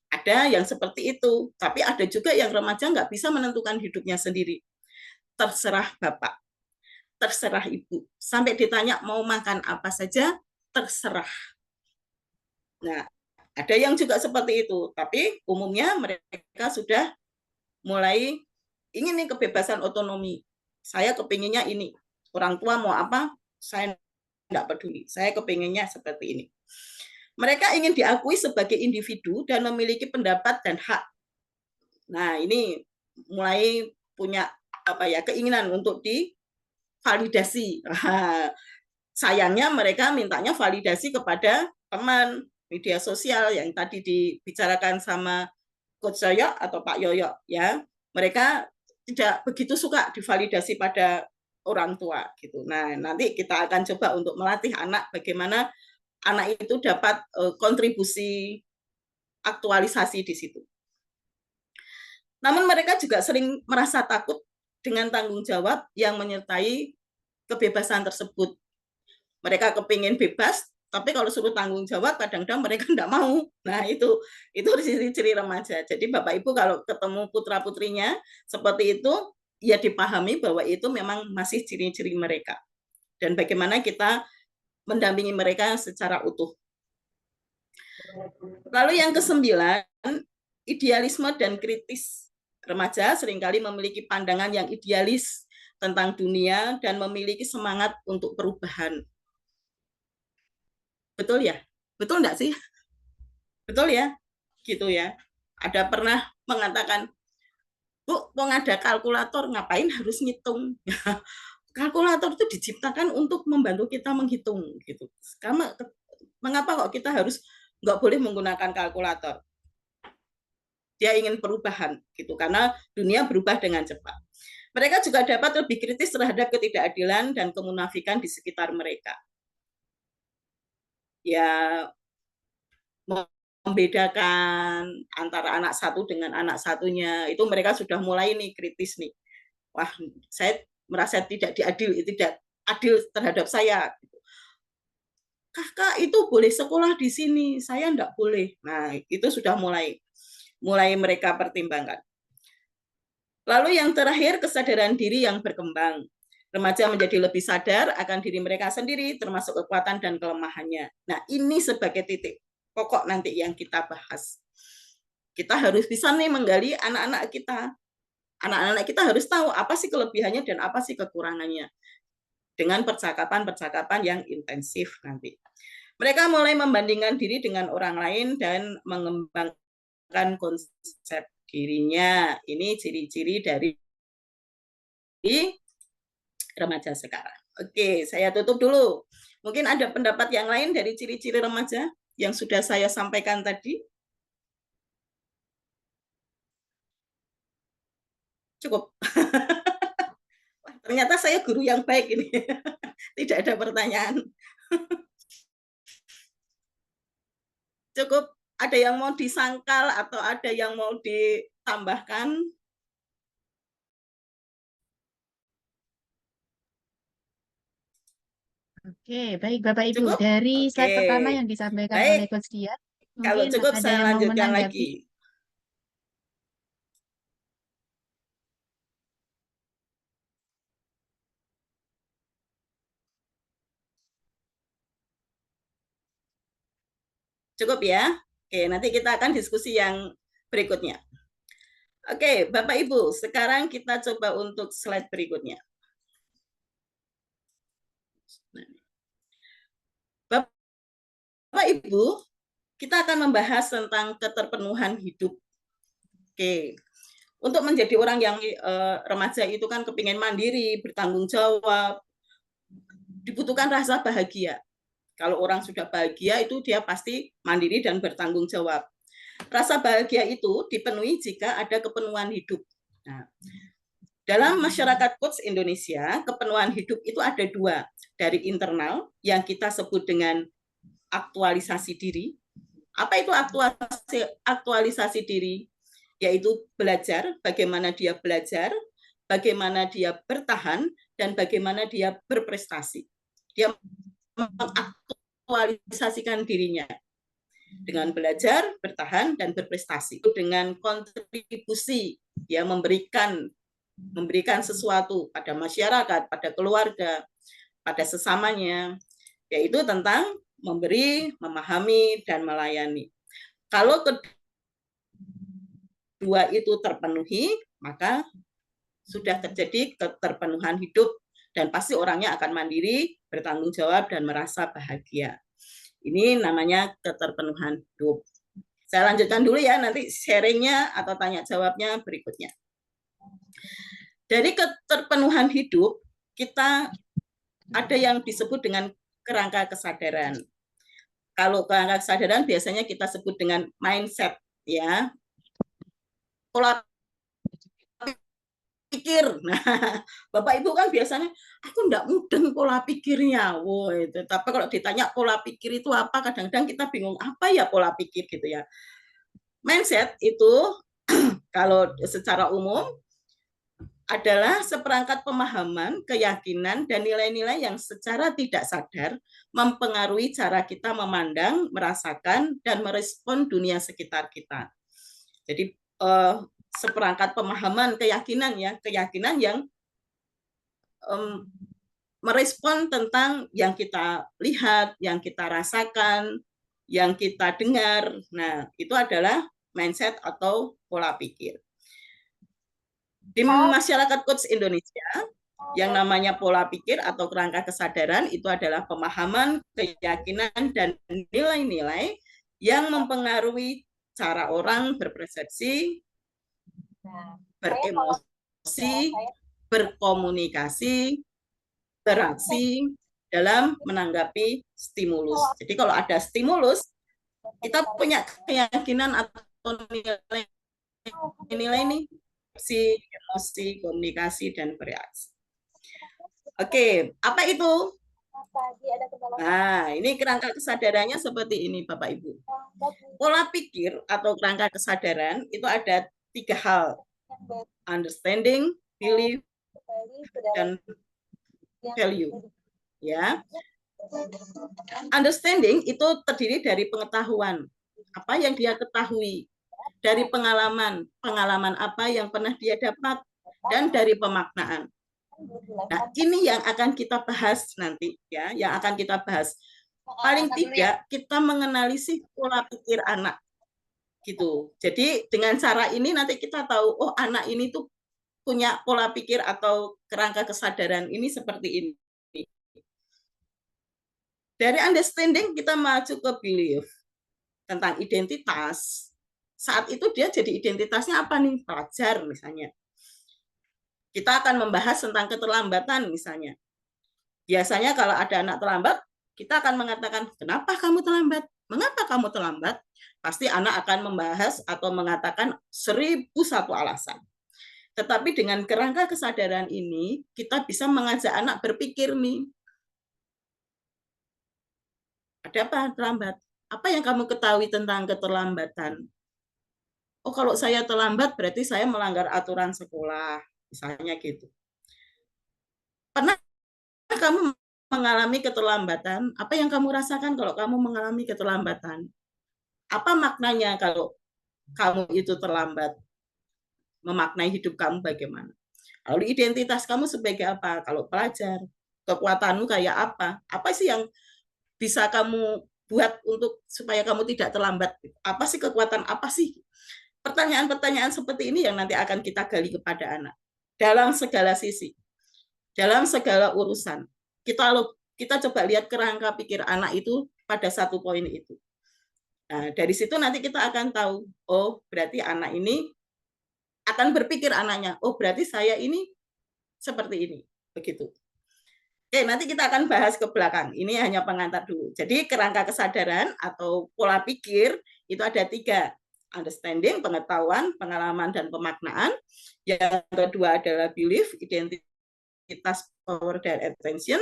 Speaker 2: Ada yang seperti itu, tapi ada juga yang remaja nggak bisa menentukan hidupnya sendiri. Terserah bapak, terserah ibu. Sampai ditanya mau makan apa saja, terserah. Nah, ada yang juga seperti itu, tapi umumnya mereka sudah mulai ingin nih kebebasan otonomi. Saya kepinginnya ini. Orang tua mau apa, saya tidak peduli. Saya kepinginnya seperti ini. Mereka ingin diakui sebagai individu dan memiliki pendapat dan hak. Nah, ini mulai punya keinginan untuk divalidasi. Sayangnya mereka mintanya validasi kepada teman media sosial yang tadi dibicarakan sama Coach Yoyo atau Pak Yoyo ya. Mereka tidak begitu suka divalidasi pada orang tua gitu. Nah, nanti kita akan coba untuk melatih anak bagaimana anak itu dapat kontribusi aktualisasi di situ. Namun mereka juga sering merasa takut dengan tanggung jawab yang menyertai kebebasan tersebut. Mereka kepingin bebas, tapi kalau suruh tanggung jawab kadang-kadang mereka tidak mau. Nah, itu ciri-ciri remaja. Jadi Bapak Ibu kalau ketemu putra-putrinya seperti itu, ya dipahami bahwa itu memang masih ciri-ciri mereka. Dan bagaimana kita mendampingi mereka secara utuh. Lalu yang ke-9, idealisme dan kritis. Remaja seringkali memiliki pandangan yang idealis tentang dunia dan memiliki semangat untuk perubahan. Betul ya? Betul enggak sih? Betul ya? Gitu ya. Ada pernah mengatakan, Bu, mau ada kalkulator, ngapain harus ngitung? Kalkulator itu diciptakan untuk membantu kita menghitung. Gitu. Mengapa kok kita harus nggak boleh menggunakan kalkulator? Dia ingin perubahan, gitu, karena dunia berubah dengan cepat. Mereka juga dapat lebih kritis terhadap ketidakadilan dan kemunafikan di sekitar mereka. Ya, membedakan antara anak satu dengan anak satunya, itu mereka sudah mulai nih kritis nih. Wah, saya merasa tidak adil terhadap saya. Kakak itu boleh sekolah di sini, saya enggak boleh. Nah, itu sudah mulai mereka pertimbangkan. Lalu yang terakhir, kesadaran diri yang berkembang. Remaja menjadi lebih sadar akan diri mereka sendiri, termasuk kekuatan dan kelemahannya. Nah, ini sebagai titik pokok nanti yang kita bahas. Kita harus bisa nih menggali anak-anak kita. Anak-anak kita harus tahu apa sih kelebihannya dan apa sih kekurangannya. Dengan percakapan-percakapan yang intensif nanti. Mereka mulai membandingkan diri dengan orang lain dan mengembangkan konsep dirinya. Ini ciri-ciri dari remaja sekarang. Oke, saya tutup dulu. Mungkin ada pendapat yang lain dari ciri-ciri remaja yang sudah saya sampaikan tadi? Cukup. Wah, ternyata saya guru yang baik ini. Tidak ada pertanyaan. Cukup. Ada yang mau disangkal atau ada yang mau ditambahkan?
Speaker 1: Oke, baik Bapak Ibu.
Speaker 2: Cukup?
Speaker 1: Dari slide
Speaker 2: Oke.
Speaker 1: pertama yang disampaikan
Speaker 2: Baik.
Speaker 1: oleh Coach Dian,
Speaker 2: Kalau
Speaker 1: mungkin
Speaker 2: cukup
Speaker 1: ada
Speaker 2: saya
Speaker 1: yang mau
Speaker 2: lanjutkan
Speaker 1: menanggapi.
Speaker 2: lagi. Cukup ya? Oke, nanti kita akan diskusi yang berikutnya. Oke, Bapak Ibu, sekarang kita coba untuk slide berikutnya. Bapak Ibu, kita akan membahas tentang keterpenuhan hidup. Oke, untuk menjadi orang yang remaja itu kan kepingin mandiri, bertanggung jawab, dibutuhkan rasa bahagia. Kalau orang sudah bahagia itu dia pasti mandiri dan bertanggung jawab. Rasa bahagia itu dipenuhi jika ada kepenuhan hidup. Nah, dalam masyarakat Coach Indonesia, kepenuhan hidup itu ada dua. Dari internal yang kita sebut dengan aktualisasi diri. Apa itu aktualisasi diri? Yaitu belajar, bagaimana dia belajar, bagaimana dia bertahan, dan bagaimana dia berprestasi. Dia mengaktualisasikan dirinya dengan belajar, bertahan, dan berprestasi. Dengan kontribusi, ya memberikan sesuatu pada masyarakat, pada keluarga, pada sesamanya, yaitu tentang memberi, memahami, dan melayani. Kalau kedua itu terpenuhi, maka sudah terjadi keterpenuhan hidup dan pasti orangnya akan mandiri, bertanggung jawab, dan merasa bahagia. Ini namanya keterpenuhan hidup. Saya lanjutkan dulu ya, nanti sharingnya atau tanya jawabnya berikutnya. Dari keterpenuhan hidup, kita ada yang disebut dengan kerangka kesadaran. Kalau kerangka kesadaran biasanya kita sebut dengan mindset, ya. Pola pikir. Nah, Bapak Ibu kan biasanya aku enggak mudeng pola pikirnya. Wow, itu. Tapi kalau ditanya pola pikir itu apa, kadang-kadang kita bingung apa ya pola pikir gitu ya. Mindset itu kalau secara umum adalah seperangkat pemahaman, keyakinan, dan nilai-nilai yang secara tidak sadar mempengaruhi cara kita memandang, merasakan, dan merespon dunia sekitar kita. Jadi seperangkat pemahaman, keyakinan yang merespon tentang yang kita lihat, yang kita rasakan, yang kita dengar. Nah, itu adalah mindset atau pola pikir. Di masyarakat Coach Indonesia, Yang namanya pola pikir atau kerangka kesadaran itu adalah pemahaman, keyakinan, dan nilai-nilai yang mempengaruhi cara orang berpersepsi, beremosi, berkomunikasi, beraksi dalam menanggapi stimulus. Jadi kalau ada stimulus, kita punya keyakinan atau nilai nih, emosi, komunikasi, dan bereaksi. Oke, apa itu? Nah, ini kerangka kesadarannya seperti ini, Bapak Ibu. Pola pikir atau kerangka kesadaran itu ada 3 hal. Understanding, belief, dan value. Ya. Understanding itu terdiri dari pengetahuan. Apa yang dia ketahui. Dari pengalaman. Pengalaman apa yang pernah dia dapat. Dan dari pemaknaan. Nah, ini yang akan kita bahas nanti, ya, yang akan kita bahas. Paling tidak kita menganalisis pola pikir anak, gitu. Jadi dengan cara ini nanti kita tahu, oh anak ini tuh punya pola pikir atau kerangka kesadaran ini seperti ini. Dari understanding kita maju ke belief tentang identitas. Saat itu dia jadi identitasnya apa nih? Pelajar misalnya. Kita akan membahas tentang keterlambatan misalnya. Biasanya kalau ada anak terlambat, kita akan mengatakan, kenapa kamu terlambat? Mengapa kamu terlambat? Pasti anak akan membahas atau mengatakan 1001 alasan. Tetapi dengan kerangka kesadaran ini, kita bisa mengajak anak berpikir nih. Ada apa terlambat? Apa yang kamu ketahui tentang keterlambatan? Oh, kalau saya terlambat berarti saya melanggar aturan sekolah, misalnya gitu. Pernah kamu mengalami keterlambatan? Apa yang kamu rasakan kalau kamu mengalami keterlambatan? Apa maknanya kalau kamu itu terlambat? Memaknai hidup kamu bagaimana? Lalu identitas kamu sebagai apa? Kalau pelajar, kekuatanmu kayak apa? Apa sih yang bisa kamu buat untuk supaya kamu tidak terlambat? Apa sih kekuatan apa sih? Pertanyaan-pertanyaan seperti ini yang nanti akan kita gali kepada anak dalam segala sisi, dalam segala urusan. Kita coba lihat kerangka pikir anak itu pada satu poin itu. Nah, dari situ nanti kita akan tahu, oh berarti anak ini akan berpikir anaknya, oh berarti saya ini seperti ini, begitu. Oke, nanti kita akan bahas ke belakang. Ini hanya pengantar dulu. Jadi kerangka kesadaran atau pola pikir itu ada 3. Understanding, pengetahuan, pengalaman, dan pemaknaan. Yang kedua adalah belief, identitas, power, dan attention.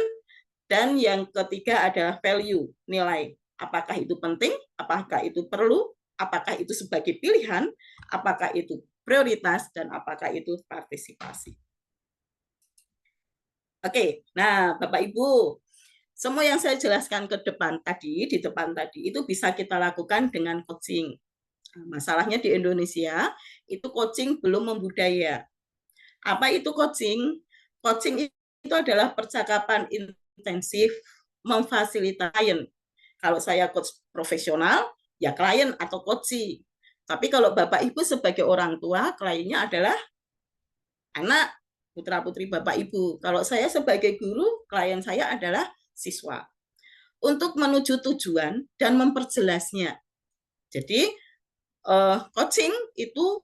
Speaker 2: Dan yang ketiga adalah value, nilai. Apakah itu penting? Apakah itu perlu? Apakah itu sebagai pilihan? Apakah itu prioritas? Dan apakah itu partisipasi? Oke, nah Bapak Ibu, semua yang saya jelaskan di depan tadi itu bisa kita lakukan dengan coaching. Masalahnya di Indonesia itu coaching belum membudaya. Apa itu coaching? Coaching itu adalah percakapan intensif memfasilitasi klien. Kalau saya coach profesional, ya klien atau coachee. Tapi kalau Bapak Ibu sebagai orang tua, kliennya adalah anak, putra-putri Bapak Ibu. Kalau saya sebagai guru, klien saya adalah siswa. Untuk menuju tujuan dan memperjelasnya. Jadi, coaching itu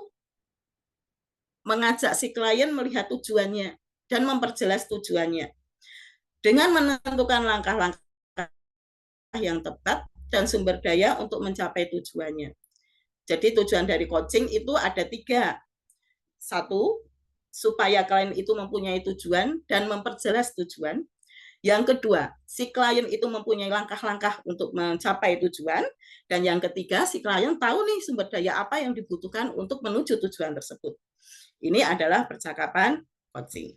Speaker 2: mengajak si klien melihat tujuannya dan memperjelas tujuannya. Dengan menentukan langkah-langkah yang tepat dan sumber daya untuk mencapai tujuannya. Jadi tujuan dari coaching itu ada 3. 1, supaya klien itu mempunyai tujuan dan memperjelas tujuan. Yang kedua, si klien itu mempunyai langkah-langkah untuk mencapai tujuan. Dan yang ketiga, si klien tahu nih sumber daya apa yang dibutuhkan untuk menuju tujuan tersebut. Ini adalah percakapan coaching.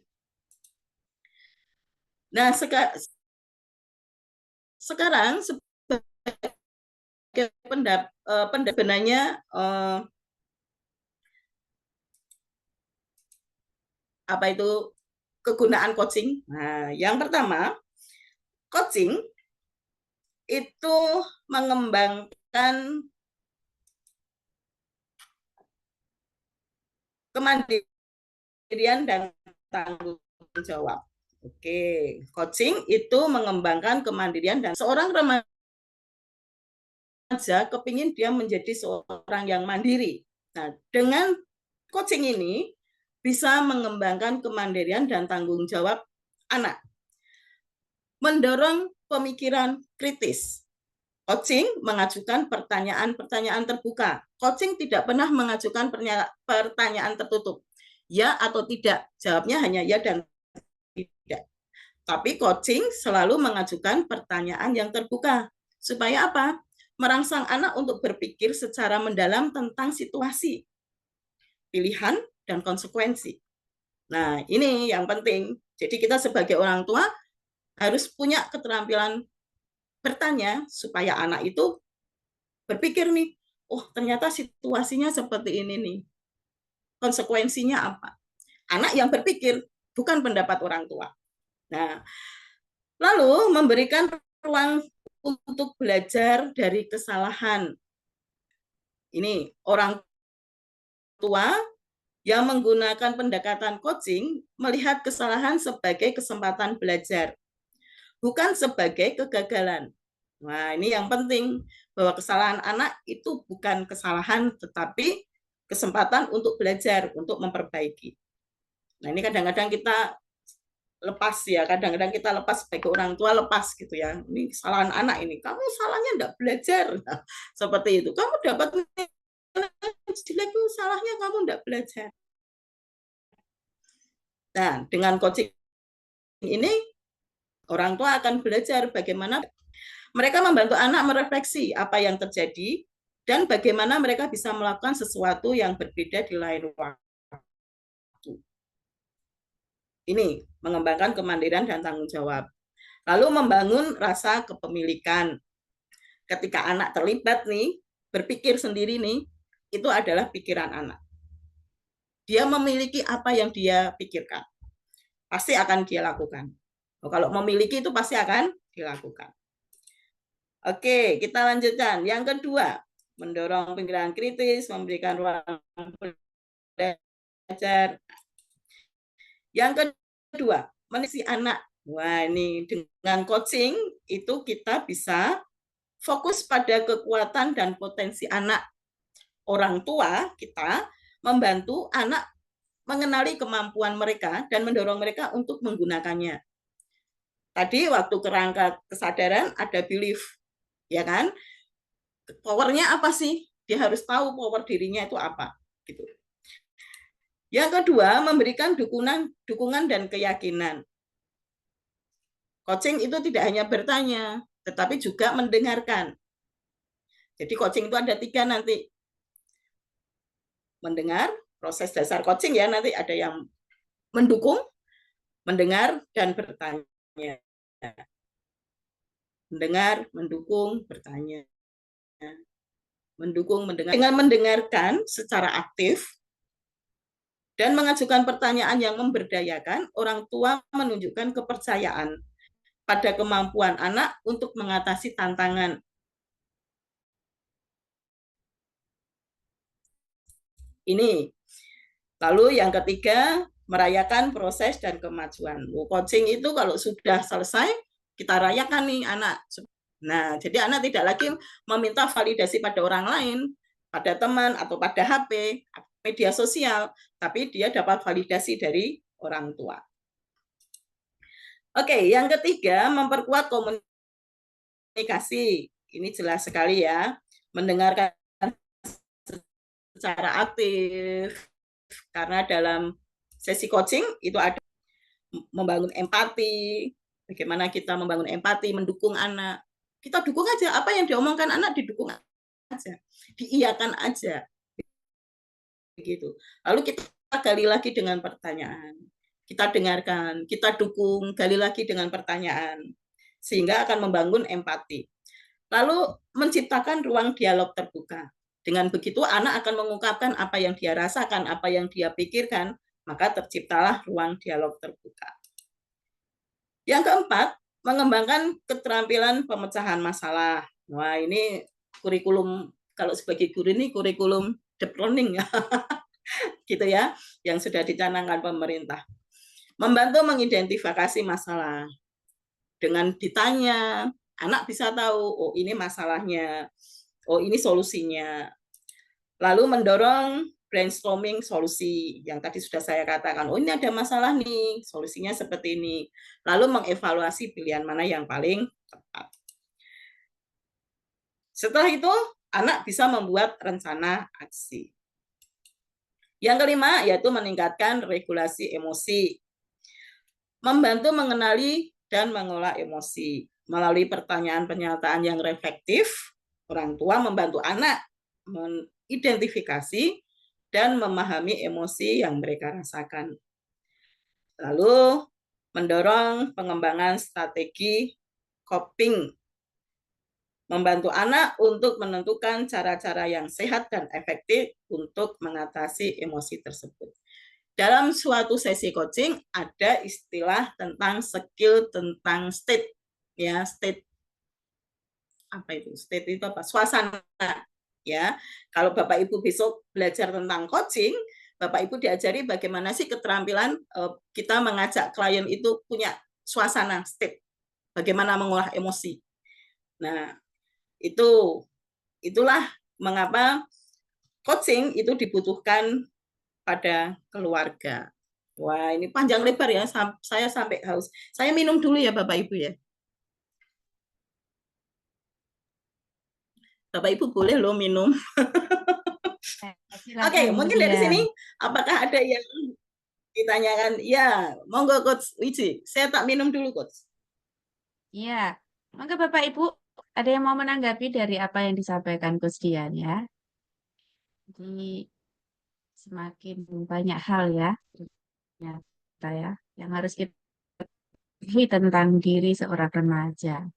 Speaker 2: Nah, sekarang sebagai pendapatnya apa itu kegunaan coaching? Nah, yang pertama, coaching itu mengembangkan kemandirian dan tanggung jawab. Oke, coaching itu mengembangkan kemandirian dan seorang remaja kepingin dia menjadi seorang yang mandiri. Nah, dengan coaching ini bisa mengembangkan kemandirian dan tanggung jawab anak. Mendorong pemikiran kritis. Coaching mengajukan pertanyaan-pertanyaan terbuka. Coaching tidak pernah mengajukan pertanyaan tertutup. Ya atau tidak, jawabnya hanya ya dan tidak. Tapi coaching selalu mengajukan pertanyaan yang terbuka. Supaya apa? Merangsang anak untuk berpikir secara mendalam tentang situasi, pilihan, dan konsekuensi. Nah, ini yang penting. Jadi kita sebagai orang tua harus punya keterampilan bertanya supaya anak itu berpikir nih, oh ternyata situasinya seperti ini nih. Konsekuensinya apa? Anak yang berpikir, bukan pendapat orang tua. Nah, lalu memberikan ruang untuk belajar dari kesalahan. Ini orang tua yang menggunakan pendekatan coaching melihat kesalahan sebagai kesempatan belajar, bukan sebagai kegagalan. Nah, ini yang penting, bahwa kesalahan anak itu bukan kesalahan, tetapi kesempatan untuk belajar, untuk memperbaiki. Nah, ini kadang-kadang kita lepas ya, kadang-kadang kita lepas sebagai orang tua, lepas gitu ya. Ini kesalahan anak ini, kamu salahnya enggak belajar. Nah, seperti itu. Kamu dapat jelek, salahnya kamu enggak belajar. Nah, dengan coaching ini, orang tua akan belajar bagaimana mereka membantu anak merefleksi apa yang terjadi dan bagaimana mereka bisa melakukan sesuatu yang berbeda di lain waktu. Ini mengembangkan kemandirian dan tanggung jawab. Lalu membangun rasa kepemilikan. Ketika anak terlibat nih, berpikir sendiri nih, itu adalah pikiran anak. Dia memiliki apa yang dia pikirkan. Pasti akan dia lakukan. Kalau memiliki itu pasti akan dilakukan. Oke, kita lanjutkan. Yang kedua, mendorong pikiran kritis, memberikan ruang belajar. Yang kedua, menisi anak. Wah, ini dengan coaching itu kita bisa fokus pada kekuatan dan potensi anak. Orang tua kita membantu anak mengenali kemampuan mereka dan mendorong mereka untuk menggunakannya. Tadi waktu kerangka kesadaran ada belief, ya kan? Powernya apa sih? Dia harus tahu power dirinya itu apa, gitu. Yang kedua, memberikan dukungan dan keyakinan. Coaching itu tidak hanya bertanya, tetapi juga mendengarkan. Jadi coaching itu ada 3 nanti. Mendengar, proses dasar coaching ya, nanti ada yang mendukung, mendengar, dan bertanya. Mendengar, mendukung, bertanya. Mendukung, mendengar. Dengan mendengarkan secara aktif dan mengajukan pertanyaan yang memberdayakan, orang tua menunjukkan kepercayaan pada kemampuan anak untuk mengatasi tantangan. Ini. Lalu yang ketiga, merayakan proses dan kemajuan. Coaching itu kalau sudah selesai, kita rayakan nih anak. Nah, jadi anak tidak lagi meminta validasi pada orang lain, pada teman atau pada HP, media sosial, tapi dia dapat validasi dari orang tua. Oke, yang ketiga, memperkuat komunikasi. Ini jelas sekali ya, mendengarkan secara aktif, karena dalam sesi coaching itu ada membangun empati, bagaimana kita membangun empati, mendukung anak. Kita dukung aja, apa yang diomongkan anak didukung aja, diiyakan aja. Begitu. Lalu kita gali lagi dengan pertanyaan. Kita dengarkan, kita dukung, gali lagi dengan pertanyaan. Sehingga akan membangun empati. Lalu menciptakan ruang dialog terbuka. Dengan begitu anak akan mengungkapkan apa yang dia rasakan, apa yang dia pikirkan, maka terciptalah ruang dialog terbuka. Yang keempat, mengembangkan keterampilan pemecahan masalah. Wah, ini kurikulum, kalau sebagai guru ini kurikulum deep learning ya. Gitu ya, yang sudah dicanangkan pemerintah. Membantu mengidentifikasi masalah. Dengan ditanya, anak bisa tahu, oh ini masalahnya, oh ini solusinya. Lalu mendorong brainstorming solusi yang tadi sudah saya katakan, oh ini ada masalah nih, solusinya seperti ini. Lalu mengevaluasi pilihan mana yang paling tepat. Setelah itu, anak bisa membuat rencana aksi. Yang kelima, yaitu meningkatkan regulasi emosi. Membantu mengenali dan mengolah emosi. Melalui pertanyaan pernyataan yang reflektif, orang tua membantu anak mengidentifikasi dan memahami emosi yang mereka rasakan. Lalu, mendorong pengembangan strategi coping. Membantu anak untuk menentukan cara-cara yang sehat dan efektif untuk mengatasi emosi tersebut. Dalam suatu sesi coaching ada istilah tentang skill tentang state, ya state apa itu? State itu apa? Suasana, ya. Kalau Bapak Ibu besok belajar tentang coaching, Bapak Ibu diajari bagaimana sih keterampilan kita mengajak klien itu punya suasana state, bagaimana mengolah emosi. Nah, itulah mengapa coaching itu dibutuhkan pada keluarga. Wah, ini panjang lebar ya, saya sampai haus. Saya minum dulu ya Bapak Ibu ya. Bapak Ibu boleh loh minum. Oke, mungkin dari sini apakah ada yang ditanyakan? Ya, monggo Coach Wiji. Saya tak minum dulu Coach.
Speaker 1: Iya, monggo Bapak Ibu, ada yang mau menanggapi dari apa yang disampaikan Coach Dian ya? Jadi semakin banyak hal ya, ternyata ya, yang harus kita ketahui tentang diri seorang remaja.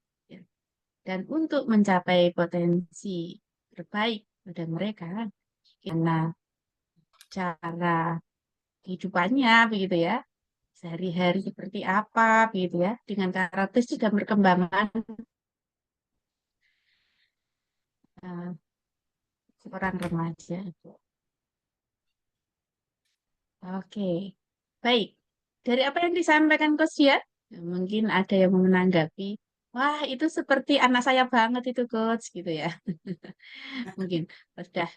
Speaker 1: Dan untuk mencapai potensi terbaik pada mereka, karena cara kehidupannya begitu ya, sehari-hari seperti apa begitu ya, dengan karakteristik dan perkembangan seorang remaja. Oke, baik. Dari apa yang disampaikan Coach Dian, mungkin ada yang mau menanggapi, wah itu seperti anak saya banget itu Coach gitu ya. Mungkin sudah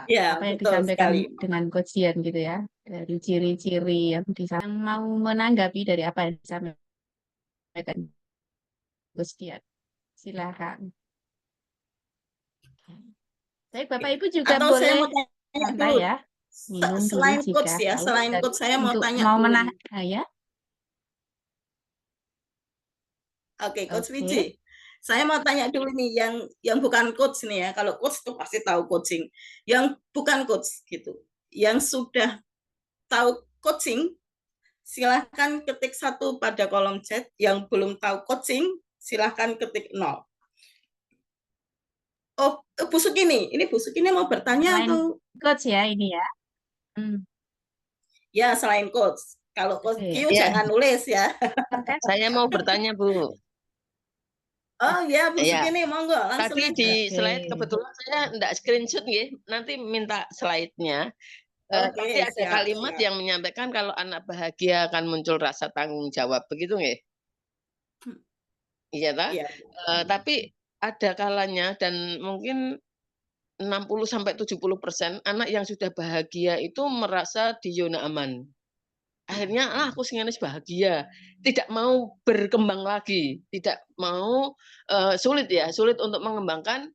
Speaker 2: Ya,
Speaker 1: apa yang
Speaker 2: betul
Speaker 1: disampaikan
Speaker 2: sekali.
Speaker 1: dengan Coach Dian gitu ya, dari ciri-ciri yang mau menanggapi dari apa yang disampaikan Coach Dian. Silakan. Baik, Bapak Ibu juga
Speaker 2: Atau saya
Speaker 1: boleh
Speaker 2: mau tanya
Speaker 1: santai
Speaker 2: dulu.
Speaker 1: ya, minum dulu
Speaker 2: Selain
Speaker 1: jika
Speaker 2: coach ya,
Speaker 1: haus
Speaker 2: selain
Speaker 1: dan
Speaker 2: coach saya mau
Speaker 1: untuk
Speaker 2: tanya
Speaker 1: mau
Speaker 2: dulu.
Speaker 1: ya.
Speaker 2: Oke, Coach
Speaker 1: Oke.
Speaker 2: Wiji. Saya mau tanya dulu nih yang bukan coach nih ya. Kalau coach tuh pasti tahu coaching. Yang bukan coach gitu. Yang sudah tahu coaching, silahkan ketik 1 pada kolom chat. Yang belum tahu coaching, silahkan ketik 0. Oh, Bu Sukini. Ini Bu Sukini mau bertanya
Speaker 1: Selain
Speaker 2: tuh.
Speaker 1: coach ya ini ya.
Speaker 2: Ya, selain coach. Kalau coach Q
Speaker 6: Ya.
Speaker 2: jangan nulis ya.
Speaker 6: Saya mau bertanya, Bu.
Speaker 2: Oh ya, Bu
Speaker 6: Ya.
Speaker 2: Sukini, monggo langsung
Speaker 6: Tadi
Speaker 2: aja.
Speaker 6: di slide kebetulan saya enggak screenshot ya. Nanti minta slide-nya.
Speaker 2: Oke,
Speaker 6: Tadi ada
Speaker 2: siap,
Speaker 6: kalimat
Speaker 2: siap.
Speaker 6: yang menyampaikan kalau anak bahagia akan muncul rasa tanggung jawab. Begitu nggih? Iya toh?
Speaker 2: Iya.
Speaker 6: Tapi ada kalanya dan mungkin 60-70% anak yang sudah bahagia itu merasa di zona aman. Akhirnya aku sing bahagia, tidak mau berkembang lagi, tidak mau sulit untuk mengembangkan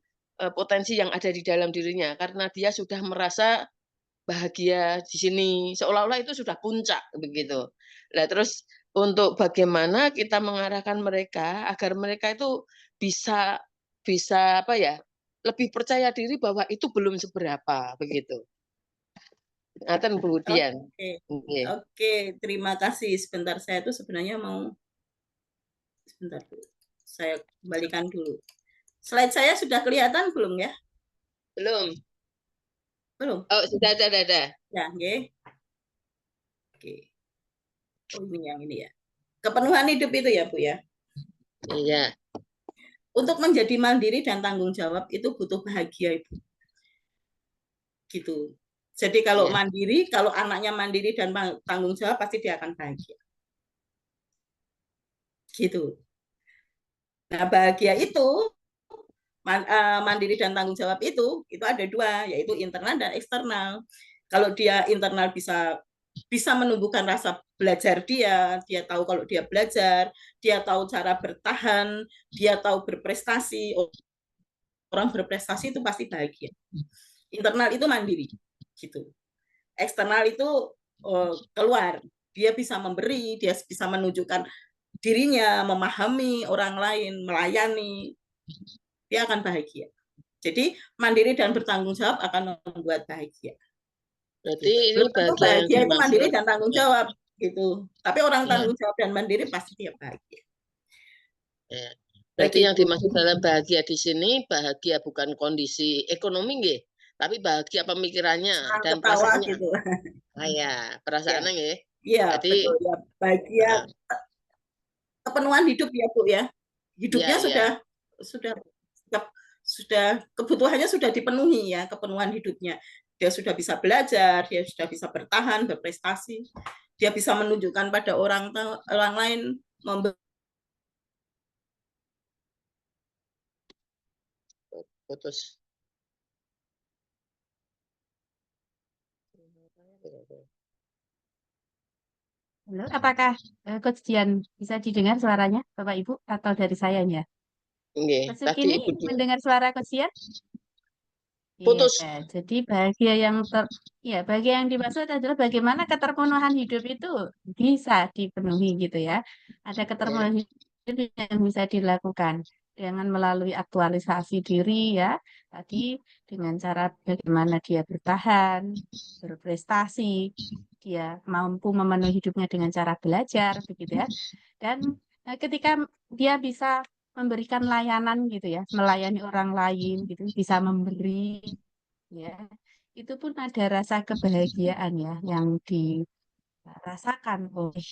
Speaker 6: potensi yang ada di dalam dirinya karena dia sudah merasa bahagia di sini, seolah-olah itu sudah puncak begitu. Nah, terus untuk bagaimana kita mengarahkan mereka agar mereka itu bisa apa ya, lebih percaya diri bahwa itu belum seberapa begitu. Ngaten Bu Dian.
Speaker 2: Oke, terima kasih. Sebentar, saya tuh sebenarnya mau sebentar dulu. Saya kembalikan dulu. Slide saya sudah kelihatan belum ya?
Speaker 6: Belum.
Speaker 2: Belum.
Speaker 6: Oh, sudah ada.
Speaker 2: Ya, nggih. Oke. Oh, ini yang ini ya. Kepenuhan hidup itu ya, Bu ya?
Speaker 6: Iya.
Speaker 2: Untuk menjadi mandiri dan tanggung jawab itu butuh bahagia, Ibu. Gitu. Jadi kalau
Speaker 6: Iya.
Speaker 2: mandiri, kalau anaknya mandiri dan tanggung jawab, pasti dia akan bahagia. Gitu. Nah, bahagia itu, mandiri dan tanggung jawab itu ada dua, yaitu internal dan eksternal. Kalau dia internal bisa menumbuhkan rasa belajar dia tahu kalau dia belajar, dia tahu cara bertahan, dia tahu berprestasi. Orang berprestasi itu pasti bahagia. Internal itu mandiri, gitu. Eksternal itu keluar, dia bisa memberi, dia bisa menunjukkan dirinya, memahami orang lain, melayani, dia akan bahagia. Jadi mandiri dan bertanggung jawab akan membuat bahagia.
Speaker 6: Berarti ini
Speaker 2: Belum tentu bahagia itu mandiri
Speaker 6: dimaksud
Speaker 2: dan tanggung jawab, gitu. Tapi orang
Speaker 6: ya.
Speaker 2: tanggung jawab dan mandiri pasti dia bahagia.
Speaker 6: Ya. Berarti yang
Speaker 2: Begitu.
Speaker 6: dimaksud dalam bahagia di sini, bahagia bukan kondisi ekonomi nggih, tapi bahagia pemikirannya
Speaker 2: Senang
Speaker 6: dan
Speaker 2: ketawa
Speaker 6: perasaannya.
Speaker 2: gitu.
Speaker 6: Ah ya, perasaannya nggih.
Speaker 2: Iya,
Speaker 6: Berarti
Speaker 2: betul ya. Bahagia kepenuhan hidup ya, Bu ya. Hidupnya
Speaker 6: ya,
Speaker 2: sudah kebutuhannya sudah dipenuhi ya, kepenuhan hidupnya. Dia sudah bisa belajar, dia sudah bisa bertahan, berprestasi. Dia bisa menunjukkan pada orang lain,
Speaker 6: putus.
Speaker 1: Halo, apakah Coach Dian bisa didengar suaranya, Bapak Ibu, atau dari saya ya?
Speaker 6: Nggih,
Speaker 1: Coach
Speaker 6: tadi
Speaker 1: ini
Speaker 6: Ibu
Speaker 1: mendengar suara Coach Dian?
Speaker 6: putus.
Speaker 1: Iya, jadi bahagia yang dimaksud adalah bagaimana keterpenuhan hidup itu bisa dipenuhi gitu ya. Ada
Speaker 6: Ya.
Speaker 1: keterpenuhan hidup yang bisa dilakukan dengan melalui aktualisasi diri ya. Tadi dengan cara bagaimana dia bertahan, berprestasi, dia mampu memenuhi hidupnya dengan cara belajar begitu ya. Dan ketika dia bisa memberikan layanan gitu ya, melayani orang lain gitu, bisa memberi ya. Itu pun ada rasa kebahagiaan ya yang dirasakan oleh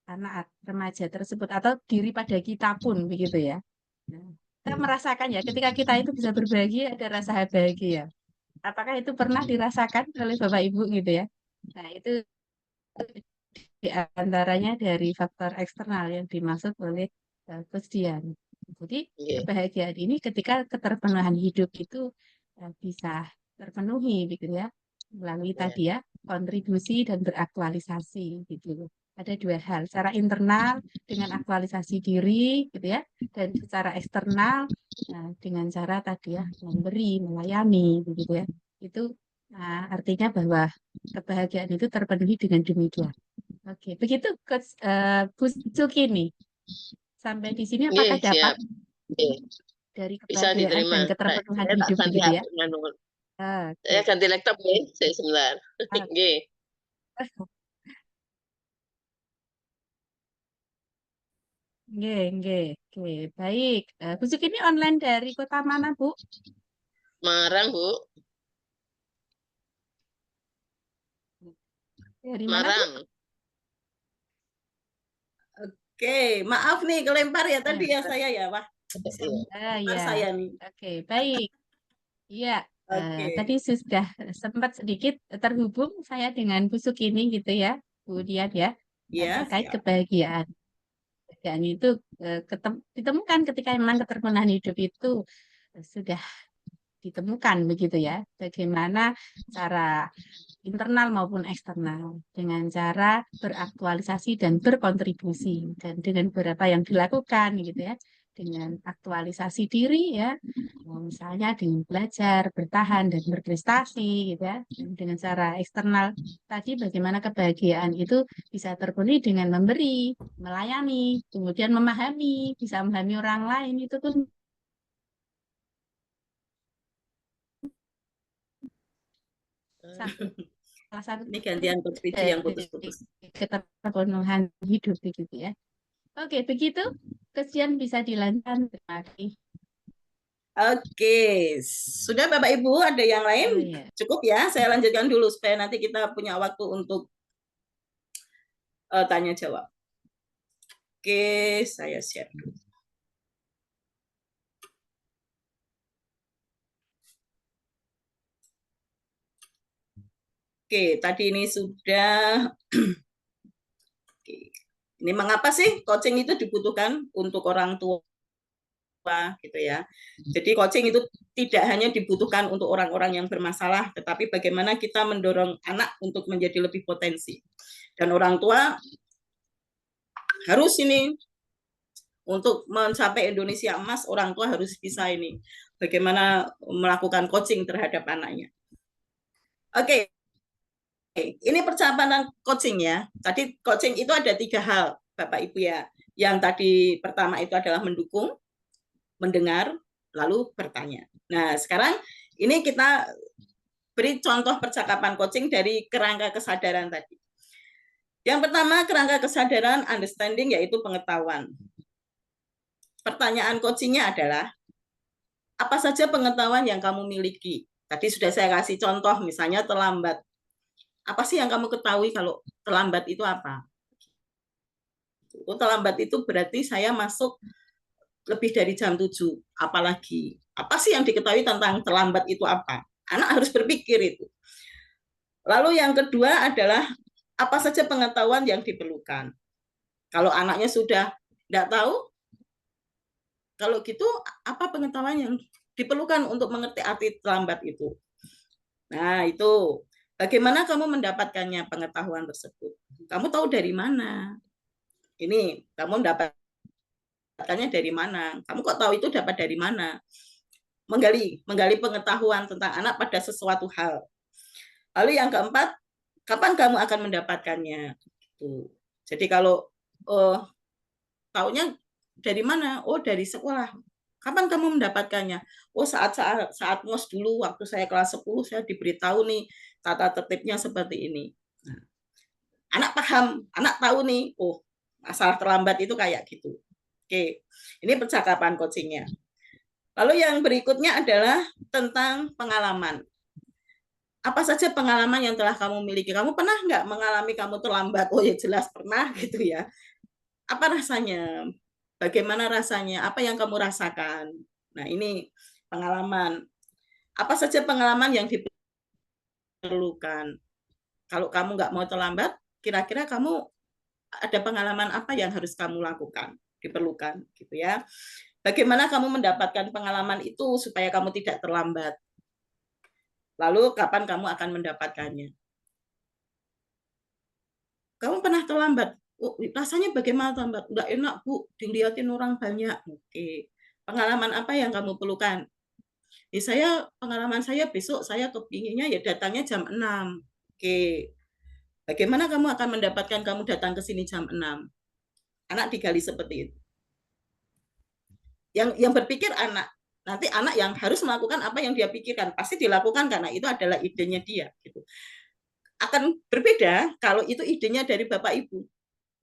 Speaker 1: anak remaja tersebut atau diri pada kita pun begitu ya. Nah, kita merasakan ya ketika kita itu bisa berbahagia ada rasa bahagia. Apakah itu pernah dirasakan oleh Bapak Ibu gitu ya? Nah, itu di antaranya dari faktor eksternal yang dimaksud oleh Coach Dian. Jadi
Speaker 6: Nggih.
Speaker 1: kebahagiaan ini ketika keterpenuhan hidup itu bisa terpenuhi gitu ya melalui
Speaker 6: Ya.
Speaker 1: tadi ya kontribusi dan beraktualisasi gitu. Ada dua hal, secara internal dengan aktualisasi diri gitu ya dan secara eksternal dengan cara tadi ya memberi, melayani begitu ya. Itu artinya bahwa kebahagiaan itu terpenuhi dengan demikian. Oke, begitu Coach Bu Suki nih. Sampai di sini
Speaker 6: Nggih,
Speaker 1: apakah dapat
Speaker 6: siap. Nggih.
Speaker 1: dari
Speaker 6: Bisa
Speaker 1: kebahagiaan
Speaker 6: diterima.
Speaker 1: dan keterpenuhan
Speaker 6: Saya tak
Speaker 1: hidup
Speaker 6: ganti
Speaker 1: begitu ya?
Speaker 6: Saya
Speaker 1: Oke.
Speaker 6: ganti laptop nggih, saya sebentar.
Speaker 1: Oke.
Speaker 6: Nggih.
Speaker 1: Nggih, nggih. Oke, baik. Bu Suki ini online dari kota mana, Bu?
Speaker 6: Marang, Bu.
Speaker 1: Dari mana, Bu?
Speaker 6: Marang.
Speaker 2: Oke, maaf nih kelempar ya tadi ya
Speaker 1: Ya.
Speaker 2: saya ya, Wah.
Speaker 1: Ya.
Speaker 2: Saya nih.
Speaker 1: Oke, baik. Iya,
Speaker 2: Oke.
Speaker 1: tadi sudah sempat sedikit terhubung saya dengan Bu Suki ini gitu ya, Bu Dian ya,
Speaker 2: Ya,
Speaker 1: terkait
Speaker 2: siap.
Speaker 1: kebahagiaan. Dan itu ditemukan ketika memang keterpenuhan hidup itu sudah ditemukan begitu ya. Bagaimana cara internal maupun eksternal dengan cara beraktualisasi dan berkontribusi dan dengan beberapa yang dilakukan gitu ya. Dengan aktualisasi diri ya, misalnya dengan belajar, bertahan dan berprestasi gitu ya. Dan dengan cara eksternal tadi bagaimana kebahagiaan itu bisa terpenuhi dengan memberi, melayani, kemudian memahami, bisa memahami orang lain itu pun salah satu
Speaker 2: Ini gantian Coach Pici yang
Speaker 1: dari
Speaker 2: putus-putus.
Speaker 1: keterpenuhan hidup begitu ya. Oke, begitu. Kesian bisa dilanjutkan. Terima kasih.
Speaker 2: Oke, sudah Bapak Ibu ada yang lain?
Speaker 1: Oh, iya.
Speaker 2: Cukup ya, saya lanjutkan dulu supaya nanti kita punya waktu untuk tanya jawab. Oke, saya share dulu. Oke, tadi ini sudah. Oke. Ini mengapa sih coaching itu dibutuhkan untuk orang tua gitu ya. Jadi coaching itu tidak hanya dibutuhkan untuk orang-orang yang bermasalah, tetapi bagaimana kita mendorong anak untuk menjadi lebih potensi. Dan orang tua harus ini untuk mencapai Indonesia emas, orang tua harus bisa ini bagaimana melakukan coaching terhadap anaknya. Oke. Ini percakapan coaching ya. Tadi coaching itu ada 3 hal, Bapak Ibu ya. Yang tadi pertama itu adalah mendukung, mendengar, lalu bertanya. Nah, sekarang ini kita beri contoh percakapan coaching dari kerangka kesadaran tadi. Yang pertama, kerangka kesadaran understanding, yaitu pengetahuan. Pertanyaan coachingnya adalah, apa saja pengetahuan yang kamu miliki? Tadi sudah saya kasih contoh, misalnya terlambat. Apa sih yang kamu ketahui kalau terlambat itu apa? Terlambat itu berarti saya masuk lebih dari jam 7. Apalagi, apa sih yang diketahui tentang terlambat itu apa? Anak harus berpikir itu. Lalu yang kedua adalah, apa saja pengetahuan yang diperlukan? Kalau anaknya sudah tidak tahu, kalau gitu apa pengetahuan yang diperlukan untuk mengerti arti terlambat itu? Nah, itu bagaimana kamu mendapatkannya pengetahuan tersebut? Kamu tahu dari mana? Ini kamu mendapatkannya dari mana? Kamu kok tahu itu dapat dari mana? Menggali pengetahuan tentang anak pada sesuatu hal. Lalu yang keempat, kapan kamu akan mendapatkannya? Jadi kalau taunya dari mana? Oh, dari sekolah. Kapan kamu mendapatkannya? Oh, saat ngos dulu, waktu saya kelas 10, saya diberitahu nih, tata tertibnya seperti ini. Nah, anak paham, anak tahu nih, oh, masalah terlambat itu kayak gitu. Oke, ini percakapan coachingnya. Lalu yang berikutnya adalah tentang pengalaman. Apa saja pengalaman yang telah kamu miliki? Kamu pernah nggak mengalami kamu terlambat? Oh ya jelas pernah gitu ya. Apa rasanya? Bagaimana rasanya? Apa yang kamu rasakan? Nah, ini pengalaman. Apa saja pengalaman yang diperlukan? Kalau kamu nggak mau terlambat, kira-kira kamu ada pengalaman apa yang harus kamu lakukan? Diperlukan, gitu ya. Bagaimana kamu mendapatkan pengalaman itu supaya kamu tidak terlambat? Lalu, kapan kamu akan mendapatkannya? Kamu pernah terlambat? Oh, rasanya bagaimana terlambat? Nggak enak, Bu. Dilihatin orang banyak. Oke. Pengalaman apa yang kamu perlukan? Pengalaman saya besok saya kepinginnya ya datangnya jam 6. Oke. Bagaimana kamu akan mendapatkan kamu datang ke sini jam 6? Anak digali seperti itu. Yang berpikir anak. Nanti anak yang harus melakukan apa yang dia pikirkan. Pasti dilakukan karena itu adalah idenya dia. Gitu. Akan berbeda kalau itu idenya dari Bapak Ibu.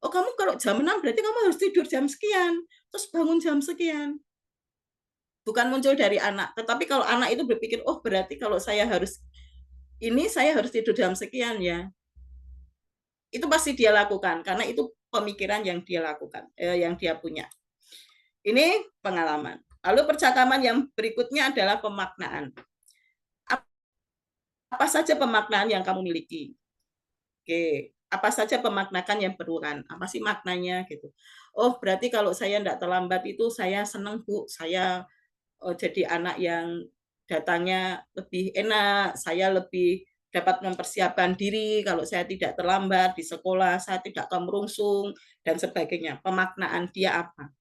Speaker 2: Oh, kamu kalau jam 6 berarti kamu harus tidur jam sekian. Terus bangun jam sekian. Bukan muncul dari anak. Tetapi kalau anak itu berpikir, oh berarti kalau saya harus tidur jam sekian ya. Itu pasti dia lakukan. Karena itu pemikiran yang dia lakukan. Yang dia punya. Ini pengalaman. Lalu percakapan yang berikutnya adalah pemaknaan. Apa saja pemaknaan yang kamu miliki? Oke, apa saja pemaknakan yang perlukan? Apa sih maknanya gitu? Oh, berarti kalau saya tidak terlambat itu saya senang, Bu. Saya jadi anak yang datangnya lebih enak, saya lebih dapat mempersiapkan diri kalau saya tidak terlambat di sekolah, saya tidak kemerungsung dan sebagainya. Pemaknaan dia apa?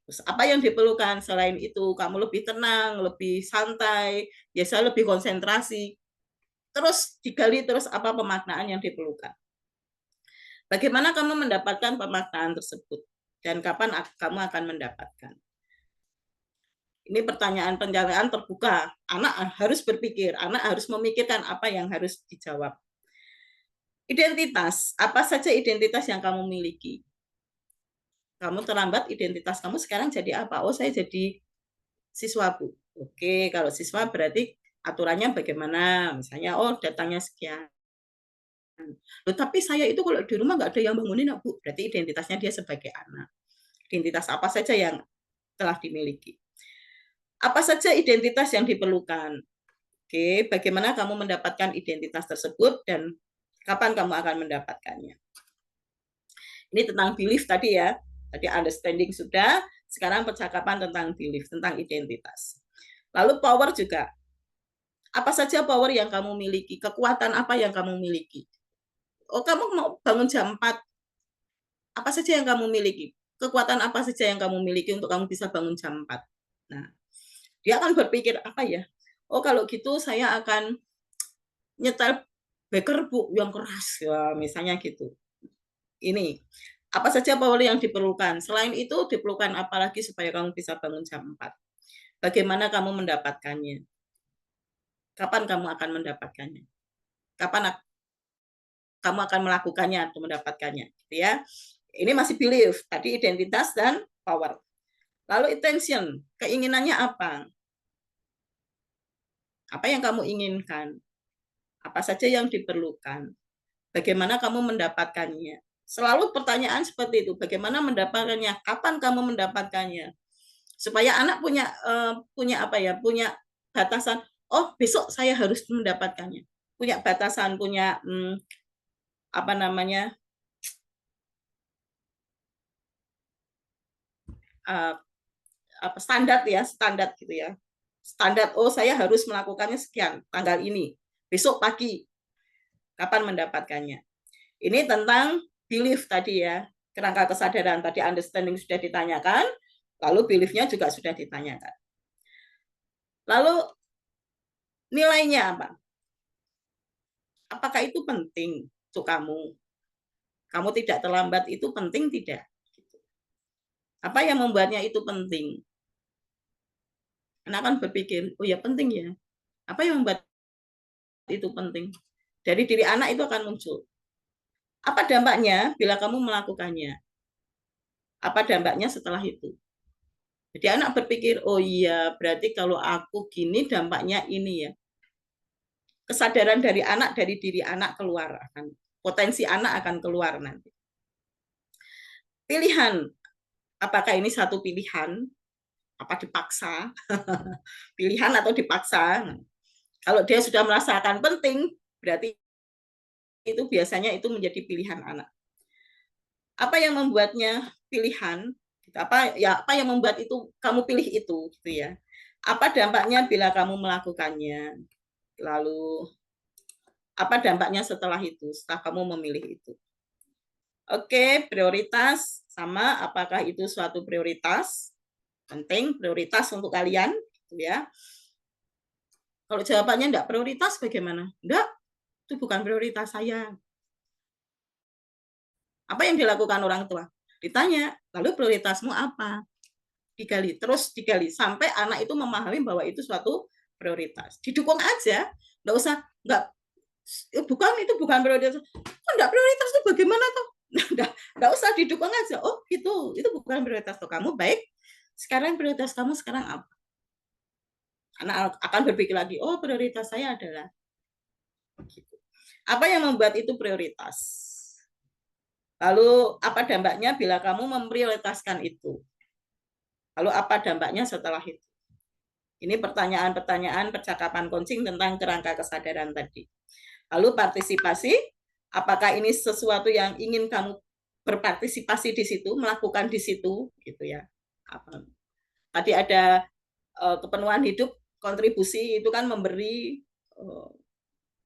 Speaker 2: Terus apa yang diperlukan selain itu? Kamu lebih tenang, lebih santai, ya saya lebih konsentrasi. Terus digali terus apa pemaknaan yang diperlukan. Bagaimana kamu mendapatkan pemaknaan tersebut? Dan kapan kamu akan mendapatkan? Ini pertanyaan terbuka. Anak harus berpikir, anak harus memikirkan apa yang harus dijawab. Identitas, apa saja identitas yang kamu miliki? Kamu terlambat, identitas kamu sekarang jadi apa? Oh, saya jadi siswa, Bu. Oke, kalau siswa berarti aturannya bagaimana? Misalnya, oh datangnya sekian. Loh, tapi saya itu kalau di rumah nggak ada yang bangunin, Bu. Berarti identitasnya dia sebagai anak. Identitas apa saja yang telah dimiliki? Apa saja identitas yang diperlukan? Oke, bagaimana kamu mendapatkan identitas tersebut dan kapan kamu akan mendapatkannya? Ini tentang belief tadi ya. Tadi understanding sudah, sekarang percakapan tentang belief, tentang identitas. Lalu power juga. Apa saja power yang kamu miliki? Kekuatan apa yang kamu miliki? Oh, kamu mau bangun jam 4. Apa saja yang kamu miliki? Kekuatan apa saja yang kamu miliki untuk kamu bisa bangun jam 4? Nah, dia akan berpikir, apa ya? Oh, kalau gitu saya akan nyetel beker bu yang keras, ya, misalnya gitu. Ini, apa saja power yang diperlukan? Selain itu, diperlukan apa lagi supaya kamu bisa bangun jam 4? Bagaimana kamu mendapatkannya? Kapan kamu akan mendapatkannya? Kapan kamu akan melakukannya atau mendapatkannya? Gitu ya. Ini masih belief, tadi identitas dan power. Lalu intention, keinginannya apa? Apa yang kamu inginkan? Apa saja yang diperlukan? Bagaimana kamu mendapatkannya? Selalu pertanyaan seperti itu, bagaimana mendapatkannya? Kapan kamu mendapatkannya? Supaya anak punya apa ya? Punya batasan. Oh, besok saya harus mendapatkannya. Punya batasan, punya apa namanya? Standar ya, standar gitu ya. Standar, oh saya harus melakukannya sekian, tanggal ini. Besok pagi. Kapan mendapatkannya? Ini tentang belief tadi ya, kerangka kesadaran tadi, understanding sudah ditanyakan, lalu beliefnya juga sudah ditanyakan. Lalu nilainya apa? Apakah itu penting untuk kamu? Kamu tidak terlambat itu penting tidak? Apa yang membuatnya itu penting? Anak kan berpikir, oh ya penting ya. Apa yang membuat itu penting? Dari diri anak itu akan muncul. Apa dampaknya bila kamu melakukannya? Apa dampaknya setelah itu? Jadi anak berpikir, oh iya, berarti kalau aku gini dampaknya ini ya. Kesadaran dari anak, dari diri anak keluar. Potensi anak akan keluar nanti. Pilihan, apakah ini satu pilihan? Apa dipaksa? Pilihan atau dipaksa? Kalau dia sudah merasakan penting, berarti itu biasanya itu menjadi pilihan anak. Apa yang membuatnya pilihan? Apa yang membuat itu kamu pilih itu, gitu ya? Apa dampaknya bila kamu melakukannya? Lalu apa dampaknya setelah itu? Setelah kamu memilih itu? Oke, prioritas sama. Apakah itu suatu prioritas? Penting, prioritas untuk kalian, gitu ya. Kalau jawabannya enggak prioritas, bagaimana? Enggak, itu bukan prioritas saya. Apa yang dilakukan orang tua? Ditanya, lalu prioritasmu apa? Digali, terus digali, sampai anak itu memahami bahwa itu suatu prioritas. Didukung aja, enggak usah, enggak, itu bukan prioritas. Kok enggak prioritas itu bagaimana tuh? Enggak usah, didukung aja. Oh gitu, itu bukan prioritas tuh kamu, baik. Sekarang prioritas kamu sekarang apa? Anak akan berpikir lagi, oh prioritas saya adalah gitu. Apa yang membuat itu prioritas? Lalu apa dampaknya bila kamu memprioritaskan itu? Lalu apa dampaknya setelah itu? Ini pertanyaan-pertanyaan percakapan coaching tentang kerangka kesadaran tadi. Lalu partisipasi, apakah ini sesuatu yang ingin kamu berpartisipasi di situ, melakukan di situ, gitu ya? Apa? Tadi ada kepenuhan hidup, kontribusi itu kan memberi,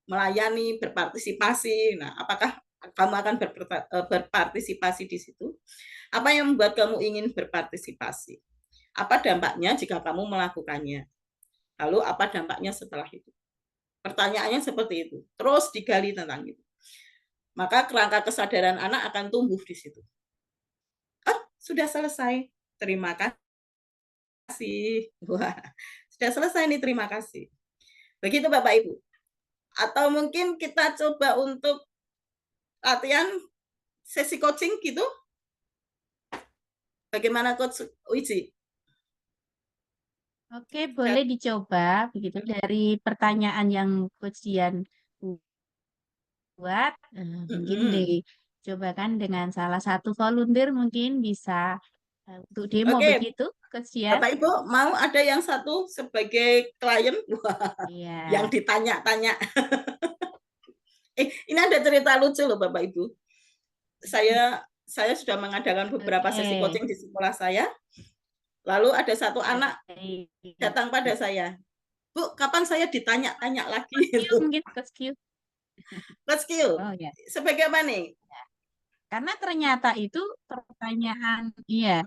Speaker 2: melayani, berpartisipasi. Nah, apakah kamu akan berpartisipasi di situ? Apa yang membuat kamu ingin berpartisipasi? Apa dampaknya jika kamu melakukannya? Lalu apa dampaknya setelah itu? Pertanyaannya seperti itu. Terus digali tentang itu. Maka kerangka kesadaran anak akan tumbuh di situ. Oh, sudah selesai. Terima kasih. Wah, sudah selesai nih, terima kasih. Begitu Bapak Ibu. Atau mungkin kita coba untuk latihan sesi coaching gitu. Bagaimana Coach Wiji?
Speaker 1: Oke, boleh dicoba begitu dari pertanyaan yang Coach Dian buat. Mungkin dicobakan dengan salah satu volunteer mungkin bisa Untuk demo
Speaker 2: Oke,
Speaker 1: begitu, Coach Dian?
Speaker 2: Bapak Ibu mau ada yang satu sebagai klien? Wah,
Speaker 1: Iya.
Speaker 2: yang ditanya-tanya. Ini ada cerita lucu loh Bapak Ibu. Saya sudah mengadakan beberapa sesi
Speaker 1: Oke.
Speaker 2: coaching di sekolah saya. Lalu ada satu anak
Speaker 1: Baik.
Speaker 2: datang pada saya, Bu, kapan saya ditanya-tanya lagi?
Speaker 1: Coach Q mungkin, Coach Q.
Speaker 2: Coach Q,
Speaker 1: Oh ya.
Speaker 2: sebagai apa nih?
Speaker 1: Karena ternyata itu pertanyaan, iya.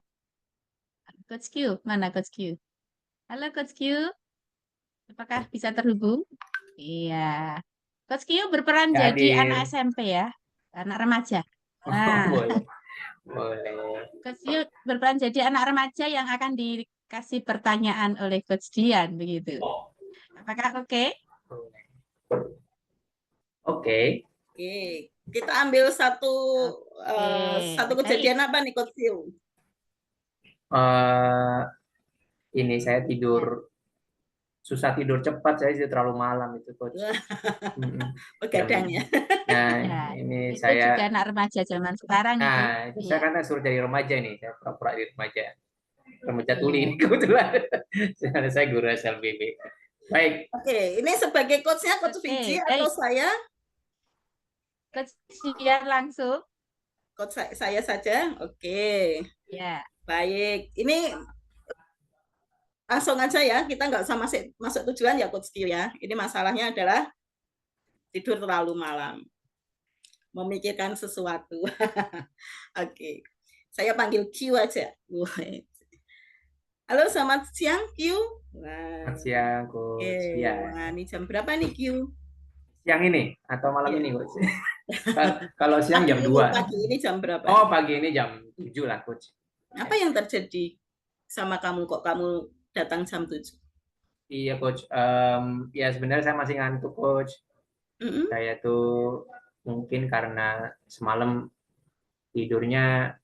Speaker 1: Coach Q, mana Coach Q? Halo Coach Q, apakah bisa terhubung? Iya. Coach Q berperan jadi anak
Speaker 7: Hadir.
Speaker 1: SMP ya, anak remaja.
Speaker 7: Oh,
Speaker 1: Nah,
Speaker 7: boleh. Boleh.
Speaker 1: Coach Q berperan jadi anak remaja yang akan dikasih pertanyaan oleh Coach Dian begitu. Apakah oke?
Speaker 7: Boleh. Oke.
Speaker 2: Oke, kita ambil satu
Speaker 1: Oke,
Speaker 2: kejadian apa nih Coach Q?
Speaker 7: Ini saya susah tidur cepat, saya sih terlalu malam itu Coach.
Speaker 2: Begadang ya.
Speaker 7: Nah,
Speaker 1: ya,
Speaker 7: ini
Speaker 1: itu
Speaker 7: saya
Speaker 1: juga anak remaja zaman sekarang itu.
Speaker 7: Nah, itu saya
Speaker 1: Iya.
Speaker 7: kan suruh jadi remaja nih, saya pura-pura di remaja. Remaja
Speaker 1: Iya.
Speaker 7: tuli ini kebetulan. Saya guru SLBB. Baik.
Speaker 2: Oke, ini sebagai coachnya Coach
Speaker 1: Oke,
Speaker 2: Fiji
Speaker 1: baik.
Speaker 2: atau saya?
Speaker 1: Coach Dian langsung.
Speaker 2: Coach saya saja. Oke.
Speaker 1: Ya.
Speaker 2: Baik. Ini langsung aja ya, kita nggak usah masuk tujuan ya Coach Q ya. Ini masalahnya adalah tidur terlalu malam. Memikirkan sesuatu. Oke. Saya panggil Q aja. Halo, selamat siang Q.
Speaker 7: Selamat siang, Coach.
Speaker 2: Oke.
Speaker 7: Ya.
Speaker 2: Wah, ini jam berapa nih Q?
Speaker 7: Siang ini atau malam
Speaker 2: Iya.
Speaker 7: ini, Coach? Kalau siang
Speaker 2: Pagi
Speaker 7: jam
Speaker 2: ini,
Speaker 7: 2.
Speaker 2: Pagi ini jam berapa?
Speaker 7: Oh, pagi ini jam 7 lah, Coach.
Speaker 2: Apa yang terjadi sama kamu kok kamu datang jam 7?
Speaker 7: Iya, Coach. Ya sebenarnya saya masih ngantuk, Coach. Saya tuh mungkin karena semalam tidurnya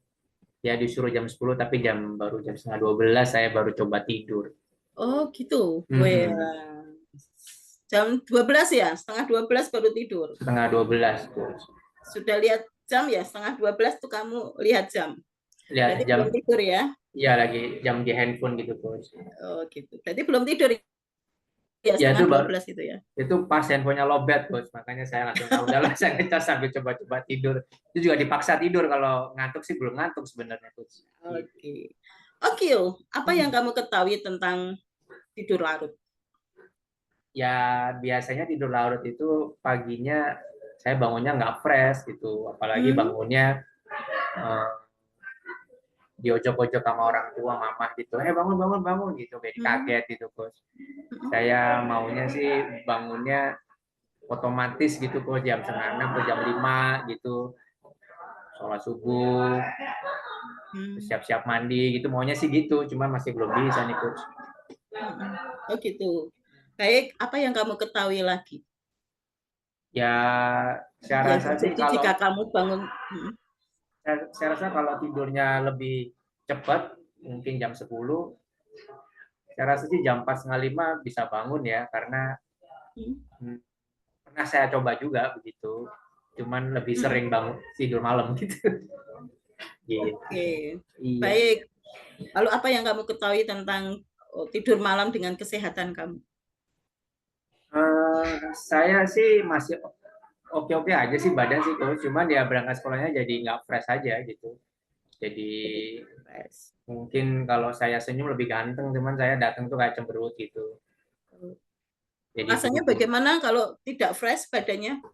Speaker 7: ya disuruh jam 10 tapi baru jam setengah 12 saya baru coba tidur.
Speaker 2: Oh gitu. Jam 12 ya? Setengah 12 baru tidur?
Speaker 7: Setengah 12, Coach.
Speaker 2: Sudah lihat jam ya? Setengah 12 tuh kamu lihat jam?
Speaker 7: Lihat
Speaker 2: berarti
Speaker 7: jam.
Speaker 2: belum tidur ya?
Speaker 7: Iya, lagi jam di handphone gitu, Coach.
Speaker 2: Oh gitu. Berarti belum tidur ya? Setengah 12 itu ya?
Speaker 7: Itu pas handphonenya lowbat, Coach. Makanya saya langsung udahlah saya ngecas sambil coba-coba tidur. Itu juga dipaksa tidur, kalau ngantuk sih belum ngantuk sebenarnya, Coach.
Speaker 2: Oke. Oke, apa yang kamu ketahui tentang tidur larut?
Speaker 7: Ya biasanya tidur larut itu paginya saya bangunnya nggak fresh gitu, apalagi bangunnya diojok-ojok sama orang tua, mama gitu, bangun gitu, kayak kaget gitu, Coach. Saya maunya sih bangunnya otomatis gitu, Coach, jam 5:30 atau jam 5 gitu, sholat subuh, siap-siap mandi gitu, maunya sih gitu, cuma masih belum bisa nih, Coach.
Speaker 2: Oh gitu. Baik, apa yang kamu ketahui lagi?
Speaker 7: Ya, saya rasa sih kalau
Speaker 2: jika kamu bangun,
Speaker 7: saya rasa kalau tidurnya lebih cepat, mungkin jam 10, saya rasa sih jam 4:30 bisa bangun ya, karena pernah saya coba juga begitu, cuman lebih sering bangun tidur malam gitu.
Speaker 2: Oke.
Speaker 7: Iya.
Speaker 2: Baik. Lalu apa yang kamu ketahui tentang tidur malam dengan kesehatan kamu?
Speaker 7: Saya sih masih oke-oke aja sih badan sih, Coach. Cuman ya berangkat sekolahnya jadi nggak fresh aja gitu. Jadi mungkin kalau saya senyum lebih ganteng, cuman saya datang tuh kayak cemberut gitu. Jadi
Speaker 2: rasanya bagaimana kalau tidak fresh badannya?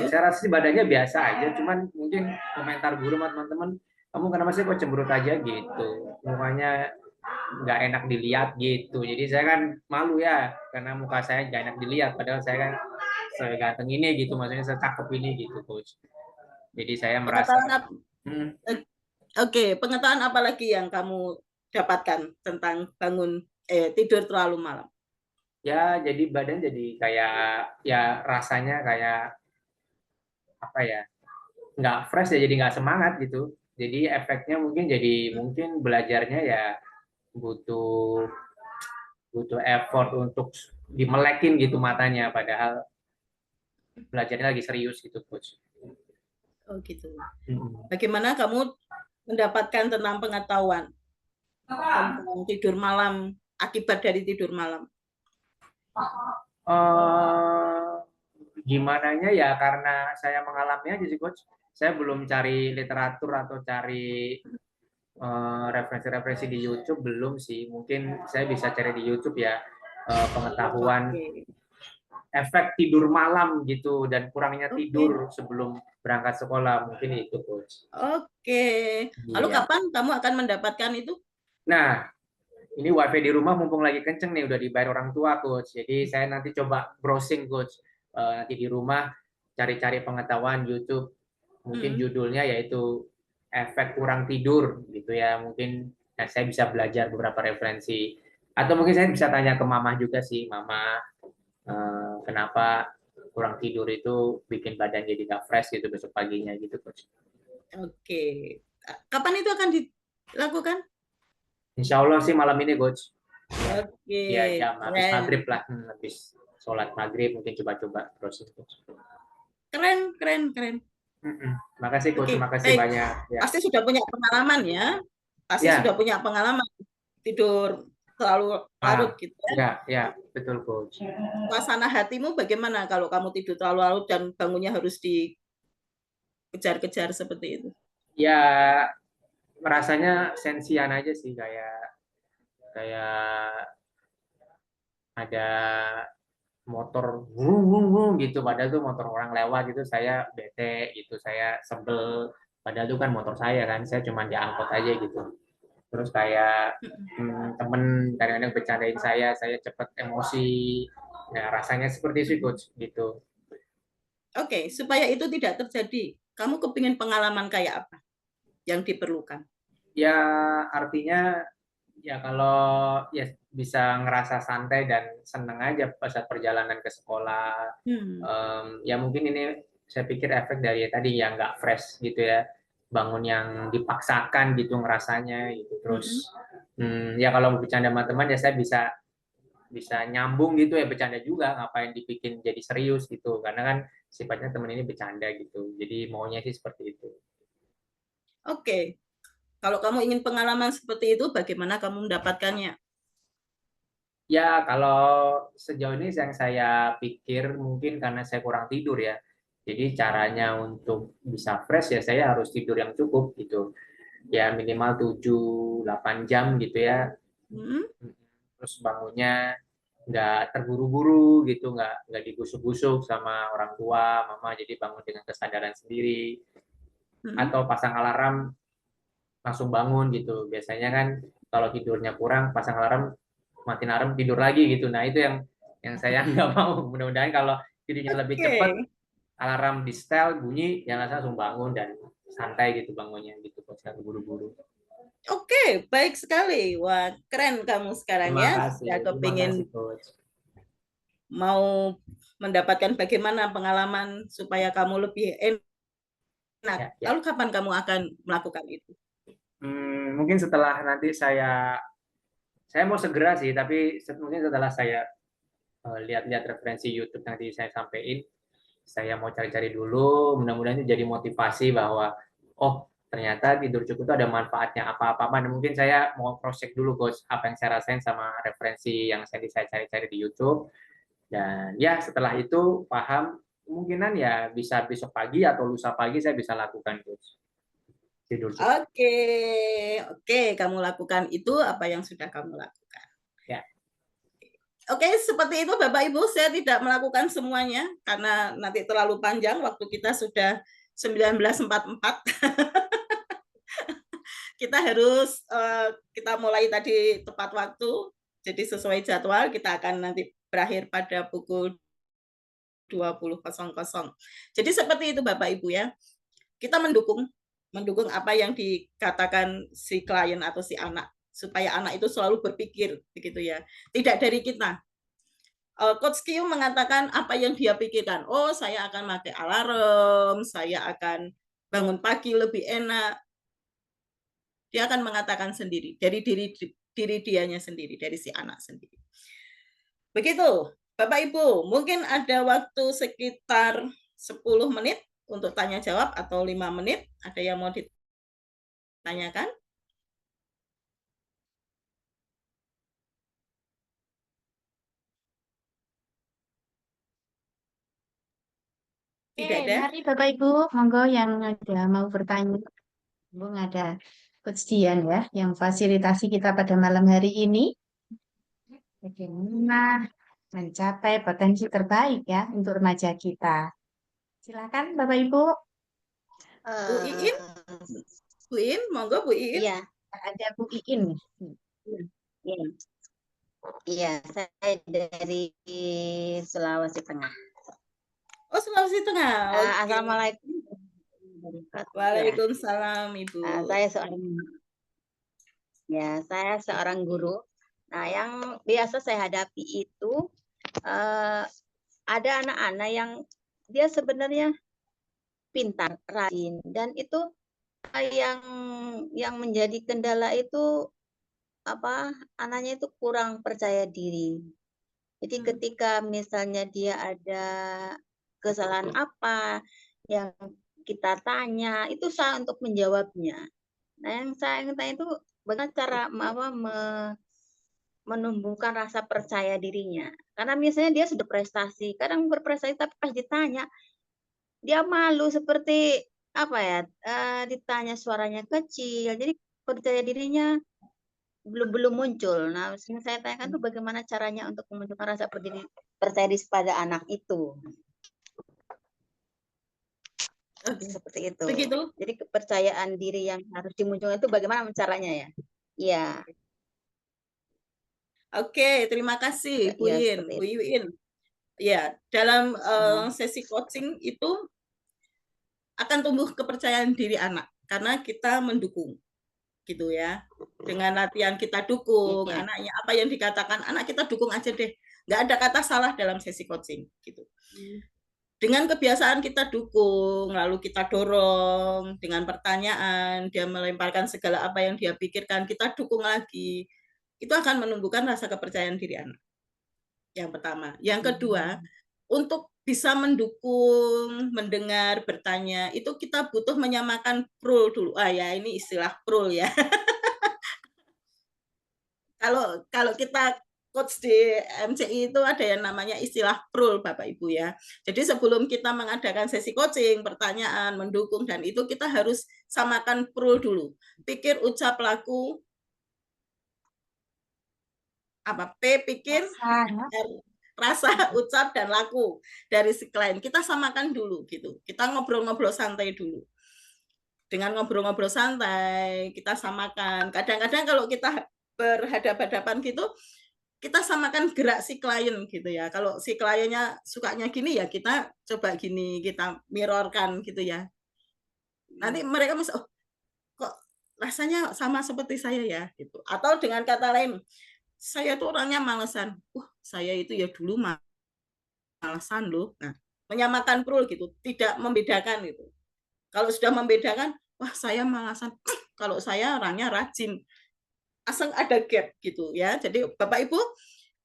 Speaker 7: Saya rasa sih badannya biasa aja, cuman mungkin komentar guru sama teman-teman, kamu kenapa sih kok cemberut aja gitu, mukanya nggak enak dilihat gitu. Jadi saya kan malu ya, karena muka saya nggak enak dilihat, padahal saya kan seganteng ini gitu, maksudnya secakep ini gitu, Coach. Jadi saya merasa Oke,
Speaker 2: pengetahuan apa lagi yang kamu dapatkan tentang tidur terlalu malam?
Speaker 7: Ya, jadi badan jadi kayak ya rasanya kayak apa ya, nggak fresh ya, jadi nggak semangat gitu. Jadi efeknya mungkin belajarnya ya butuh effort untuk dimelekin gitu matanya, padahal belajarnya lagi serius gitu, Coach.
Speaker 2: Oh gitu. Bagaimana kamu mendapatkan tentang pengetahuan tentang tidur malam, akibat dari tidur malam?
Speaker 7: Gimananya ya karena saya mengalami aja sih coach. Saya belum cari literatur atau cari referensi-referensi di YouTube belum sih. Mungkin saya bisa cari di YouTube ya pengetahuan efek tidur malam gitu dan kurangnya tidur sebelum berangkat sekolah, mungkin itu coach.
Speaker 2: Oke. Lalu kapan kamu akan mendapatkan itu?
Speaker 7: Nah, ini wifi di rumah mumpung lagi kenceng nih, udah dibayar orang tua coach. Jadi saya nanti coba browsing coach, nanti di rumah cari-cari pengetahuan YouTube. Mungkin judulnya yaitu efek kurang tidur gitu ya. Mungkin saya bisa belajar beberapa referensi. Atau mungkin saya bisa tanya ke mama juga sih, mama kenapa kurang tidur itu bikin badan jadi nggak fresh gitu besok paginya gitu coach.
Speaker 2: Oke. Kapan itu akan dilakukan?
Speaker 7: Insya Allah sih malam ini coach.
Speaker 2: Oke.
Speaker 7: Ya jam habis maghrib lah, habis sholat maghrib mungkin coba-coba terus.
Speaker 2: Keren.
Speaker 7: Makasih coach, terima kasih banyak. Ya.
Speaker 2: Pasti sudah punya pengalaman ya. Pasti sudah punya pengalaman tidur terlalu larut gitu ya.
Speaker 7: Ya, betul coach.
Speaker 2: Suasana hatimu bagaimana kalau kamu tidur terlalu larut dan bangunnya harus dikejar-kejar seperti itu?
Speaker 7: Ya, rasanya sensian aja sih, kayak ada motor gitu, padahal tuh motor orang lewat gitu, saya bete gitu, saya sebel, padahal itu kan motor saya kan, saya cuma diangkut aja gitu. Terus kayak temen kadang-kadang bercandain saya cepet emosi. Nah, rasanya seperti itu coach gitu.
Speaker 2: Oke, supaya itu tidak terjadi, kamu kepingin pengalaman kayak apa yang diperlukan?
Speaker 7: Ya artinya ya kalau ya bisa ngerasa santai dan seneng aja pas saat perjalanan ke sekolah. Ya mungkin ini saya pikir efek dari tadi yang nggak fresh gitu ya, bangun yang dipaksakan gitu ngerasanya gitu. Terus ya kalau bercanda sama teman ya saya bisa nyambung gitu ya, bercanda juga, ngapain dibikin jadi serius gitu, karena kan sifatnya teman ini bercanda gitu, jadi maunya sih seperti itu.
Speaker 2: Oke, kalau kamu ingin pengalaman seperti itu, bagaimana kamu mendapatkannya?
Speaker 7: Ya kalau sejauh ini yang saya pikir mungkin karena saya kurang tidur ya, jadi caranya untuk bisa fresh ya saya harus tidur yang cukup gitu, ya minimal 7-8 jam gitu ya. Terus bangunnya nggak terburu-buru gitu, nggak digusuk-gusuk sama orang tua, mama, jadi bangun dengan kesadaran sendiri. Atau pasang alarm langsung bangun gitu. Biasanya kan kalau tidurnya kurang, pasang alarm, matiin alarm, tidur lagi gitu. Nah itu yang saya nggak mau. Mudah-mudahan kalau tidurnya lebih cepat, alarm di setel bunyi, jangan langsung bangun dan santai gitu bangunnya gitu, nggak buru-buru.
Speaker 2: Oke, baik sekali. Wah, keren kamu sekarang ya.
Speaker 7: Terima kasih, Coach.
Speaker 2: Mau mendapatkan bagaimana pengalaman supaya kamu lebih enak. Lalu kapan kamu akan melakukan itu?
Speaker 7: Mungkin setelah nanti saya mau segera sih, tapi mungkin setelah saya lihat-lihat referensi YouTube nanti saya sampaikan, saya mau cari-cari dulu, mudah-mudahan itu jadi motivasi bahwa oh ternyata tidur cukup itu ada manfaatnya apa-apa. Mungkin saya mau cross check dulu coach apa yang saya rasain sama referensi yang saya cari-cari di YouTube, dan ya setelah itu paham, kemungkinan ya bisa besok pagi atau lusa pagi saya bisa lakukan coach. Tidur cukup.
Speaker 2: Oke, kamu lakukan itu apa yang sudah kamu lakukan.
Speaker 7: Ya.
Speaker 2: Oke, seperti itu Bapak Ibu, saya tidak melakukan semuanya karena nanti terlalu panjang, waktu kita sudah 19.44. Kita mulai tadi tepat waktu, jadi sesuai jadwal kita akan nanti berakhir pada pukul 20.00. Jadi seperti itu Bapak Ibu ya, kita mendukung apa yang dikatakan si klien atau si anak, supaya anak itu selalu berpikir begitu ya, tidak dari kita. Coach Q mengatakan apa yang dia pikirkan, oh saya akan pakai alarm, saya akan bangun pagi lebih enak. Dia akan mengatakan sendiri dari diri dianya sendiri, dari si anak sendiri. Begitu Bapak Ibu, mungkin ada waktu sekitar 10 menit untuk tanya jawab atau 5 menit. Ada yang mau Tanyakan. Tidak ada?
Speaker 1: Mari Bapak Ibu, monggo yang ada mau bertanya. Bung ada Coach Dian ya, yang fasilitasi kita pada malam hari ini. Bagaimana mencapai potensi terbaik ya untuk remaja kita. Silakan Bapak Ibu.
Speaker 2: Bu Iin? Bu Iin, monggo Bu Iin.
Speaker 8: Iya,
Speaker 1: Ada Bu Iin.
Speaker 8: iya. Iya, saya dari Sulawesi Tengah.
Speaker 2: Oh, Sulawesi Tengah. Oke.
Speaker 8: Assalamualaikum.
Speaker 2: Waalaikumsalam, Ibu.
Speaker 8: Saya seorang guru. Nah, yang biasa saya hadapi itu ada anak-anak yang dia sebenarnya pintar, rajin, dan itu yang menjadi kendala itu anaknya itu kurang percaya diri. Jadi ketika misalnya dia ada kesalahan apa yang kita tanya, itu saya untuk menjawabnya. Nah, yang saya ingin tanya itu bagaimana cara menumbuhkan rasa percaya dirinya. Karena misalnya dia sudah prestasi, kadang berprestasi tapi pas ditanya dia malu seperti ditanya suaranya kecil, jadi percaya dirinya belum muncul. Nah, yang saya tanyakan tuh bagaimana caranya untuk memunculkan rasa percaya diri pada anak itu. Seperti itu.
Speaker 2: Begitu.
Speaker 8: Jadi kepercayaan diri yang harus dimunculkan itu bagaimana caranya ya? Iya.
Speaker 2: Oke, terima kasih Bu Iin. Bu Iin. Ya, dalam sesi coaching itu akan tumbuh kepercayaan diri anak karena kita mendukung, gitu ya. Dengan latihan kita dukung anaknya, apa yang dikatakan anak kita dukung aja deh. Nggak ada kata salah dalam sesi coaching, gitu. Dengan kebiasaan kita dukung, lalu kita dorong dengan pertanyaan, dia melemparkan segala apa yang dia pikirkan, kita dukung lagi. Itu akan menumbuhkan rasa kepercayaan diri anak. Yang pertama. Yang kedua, untuk bisa mendukung, mendengar, bertanya, itu kita butuh menyamakan prul dulu. Ya ini istilah prul ya. Kalau kita coach di MCI itu ada yang namanya istilah prul Bapak Ibu ya. Jadi sebelum kita mengadakan sesi coaching, pertanyaan, mendukung, dan itu kita harus samakan prul dulu. Pikir, ucap, laku. P, pikir, rasa, ucap, dan laku dari si klien. Kita samakan dulu gitu. Kita ngobrol-ngobrol santai dulu. Dengan ngobrol-ngobrol santai, kita samakan. Kadang-kadang kalau kita berhadapan-hadapan gitu, kita samakan gerak si klien gitu ya. Kalau si kliennya sukanya gini ya kita coba gini, kita mirrorkan gitu ya. Nanti mereka bisa, oh kok rasanya sama seperti saya ya gitu. Atau dengan kata lain, saya tuh orangnya malesan. Saya itu ya dulu malesan loh. Nah, menyamakan prul gitu, tidak membedakan gitu. Kalau sudah membedakan, wah saya malesan. Kalau saya orangnya rajin. Asal ada gap gitu ya. Jadi Bapak Ibu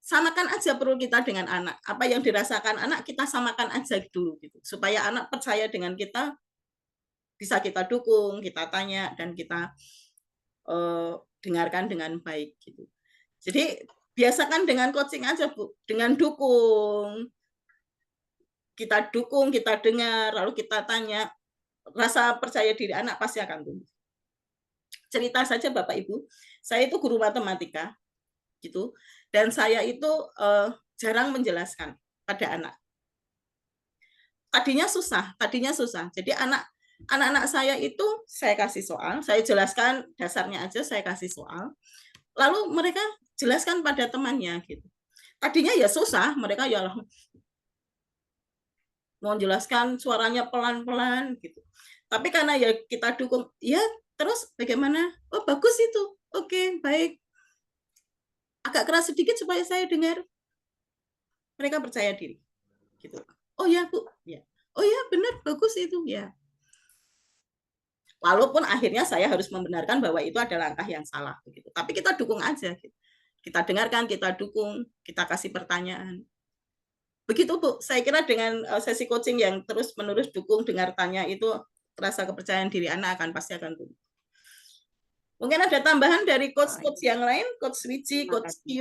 Speaker 2: samakan aja prul kita dengan anak. Apa yang dirasakan anak kita samakan aja dulu gitu. Supaya anak percaya dengan kita, bisa kita dukung, kita tanya, dan kita dengarkan dengan baik gitu. Jadi biasakan dengan coaching aja Bu, dengan dukung. Kita dukung, kita dengar, lalu kita tanya, rasa percaya diri anak pasti akan tumbuh. Cerita saja Bapak Ibu, saya itu guru matematika gitu, dan saya itu jarang menjelaskan pada anak. Tadinya susah. Jadi anak-anak saya itu saya kasih soal, saya jelaskan dasarnya aja, saya kasih soal. Lalu mereka jelaskan pada temannya gitu. Tadinya ya susah, mereka ya mau jelaskan suaranya pelan-pelan gitu. Tapi karena ya kita dukung, ya terus bagaimana? Oh bagus itu, oke baik. Agak keras sedikit supaya saya dengar. Mereka percaya diri, gitu. Oh ya Bu, ya. Oh ya benar bagus itu ya. Walaupun akhirnya saya harus membenarkan bahwa itu adalah langkah yang salah, begitu. Tapi kita dukung aja, gitu. Kita dengarkan, kita dukung, kita kasih pertanyaan. Begitu Bu, saya kira dengan sesi coaching yang terus-menerus dukung, dengar, tanya itu rasa kepercayaan diri anak pasti akan tumbuh. Mungkin ada tambahan dari coach-coach yang lain, Coach Wici, Coach Q,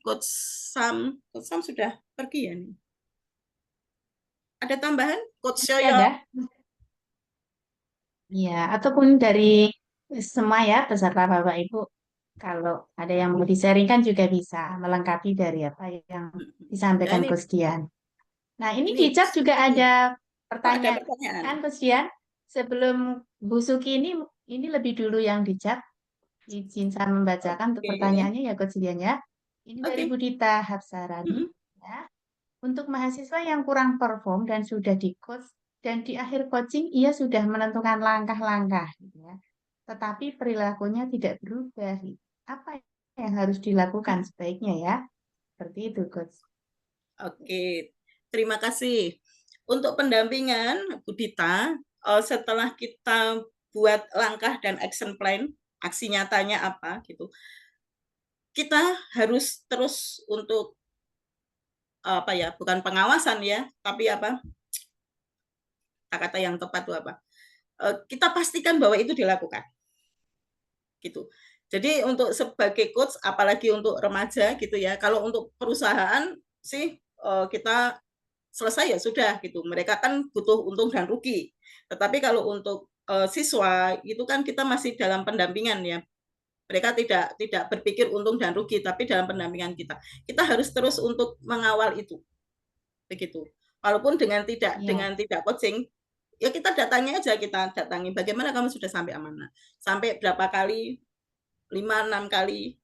Speaker 2: Coach Sam. Coach Sam sudah pergi ya nih. Ada tambahan, Coach Yoyo?
Speaker 1: Ada. Ya, ataupun dari semua ya peserta Bapak Ibu, kalau ada yang mau di-sharingkan juga bisa melengkapi dari apa yang disampaikan
Speaker 2: ini,
Speaker 1: Coach Dian. Nah, ini
Speaker 2: ini
Speaker 1: di chat juga ada
Speaker 2: ada
Speaker 1: pertanyaan,
Speaker 2: pertanyaan.
Speaker 1: Coach Dian. Sebelum Bu Suki ini lebih dulu yang di chat. Izin saya membacakan untuk pertanyaannya ya Coach Dian ya. Ini dari Budita Hapsarani. Ya. Untuk mahasiswa yang kurang perform dan sudah di coach dan di akhir coaching ia sudah menentukan langkah-langkah, gitu ya. Tetapi perilakunya tidak berubah. Apa yang harus dilakukan sebaiknya ya? Seperti itu, Coach.
Speaker 2: Oke, terima kasih. Untuk pendampingan, Budita, setelah kita buat langkah dan action plan, aksi nyatanya apa gitu, kita harus terus untuk apa ya, bukan pengawasan ya, tapi apa, kata yang tepat itu apa, kita pastikan bahwa itu dilakukan gitu. Jadi untuk sebagai coach, apalagi untuk remaja gitu ya, kalau untuk perusahaan sih kita selesai ya sudah gitu. Mereka kan butuh untung dan rugi. Tetapi kalau untuk siswa itu kan kita masih dalam pendampingan ya. Mereka tidak berpikir untung dan rugi, tapi dalam pendampingan kita. Kita harus terus untuk mengawal itu. Begitu. Walaupun dengan tidak coaching, ya kita datangnya aja, kita datangi bagaimana kamu sudah sampai amanah. Sampai berapa kali, 5-6 kali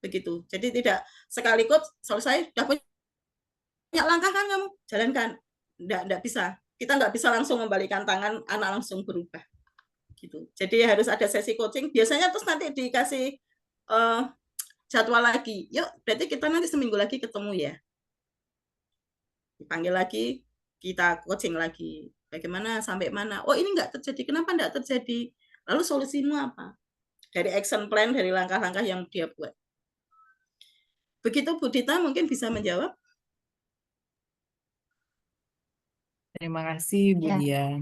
Speaker 2: begitu. Jadi tidak sekali coach selesai sudah punya langkah kan kamu jalankan, enggak bisa, kita nggak bisa langsung membalikan tangan anak langsung berubah gitu. Jadi harus ada sesi coaching biasanya, terus nanti dikasih jadwal lagi, yuk berarti kita nanti seminggu lagi ketemu ya, dipanggil lagi, kita coaching lagi bagaimana sampai mana, oh ini nggak terjadi, kenapa nggak terjadi, lalu solusimu apa, dari action plan, dari langkah-langkah yang dia buat. Begitu Budita mungkin bisa menjawab.
Speaker 9: Terima kasih Bu
Speaker 1: Ya.
Speaker 9: Dian.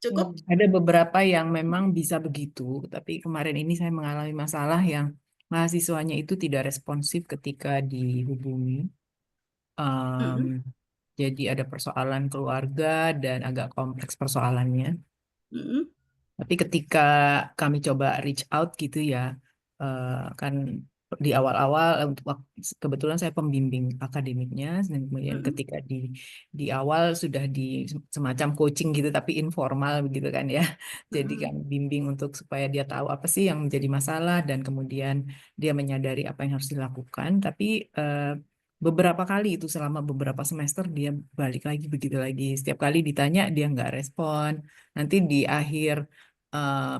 Speaker 2: Cukup.
Speaker 9: Ada beberapa yang memang bisa begitu, tapi kemarin ini saya mengalami masalah yang mahasiswanya itu tidak responsif ketika dihubungi. Jadi ada persoalan keluarga dan agak kompleks persoalannya. Tapi ketika kami coba reach out gitu ya, kan di awal-awal kebetulan saya pembimbing akademiknya, dan kemudian ketika di awal sudah di semacam coaching gitu tapi informal begitu kan ya. Jadi kan bimbing untuk supaya dia tahu apa sih yang menjadi masalah dan kemudian dia menyadari apa yang harus dilakukan. Tapi beberapa kali itu selama beberapa semester dia balik lagi begitu lagi. Setiap kali ditanya dia nggak respon. Nanti di akhir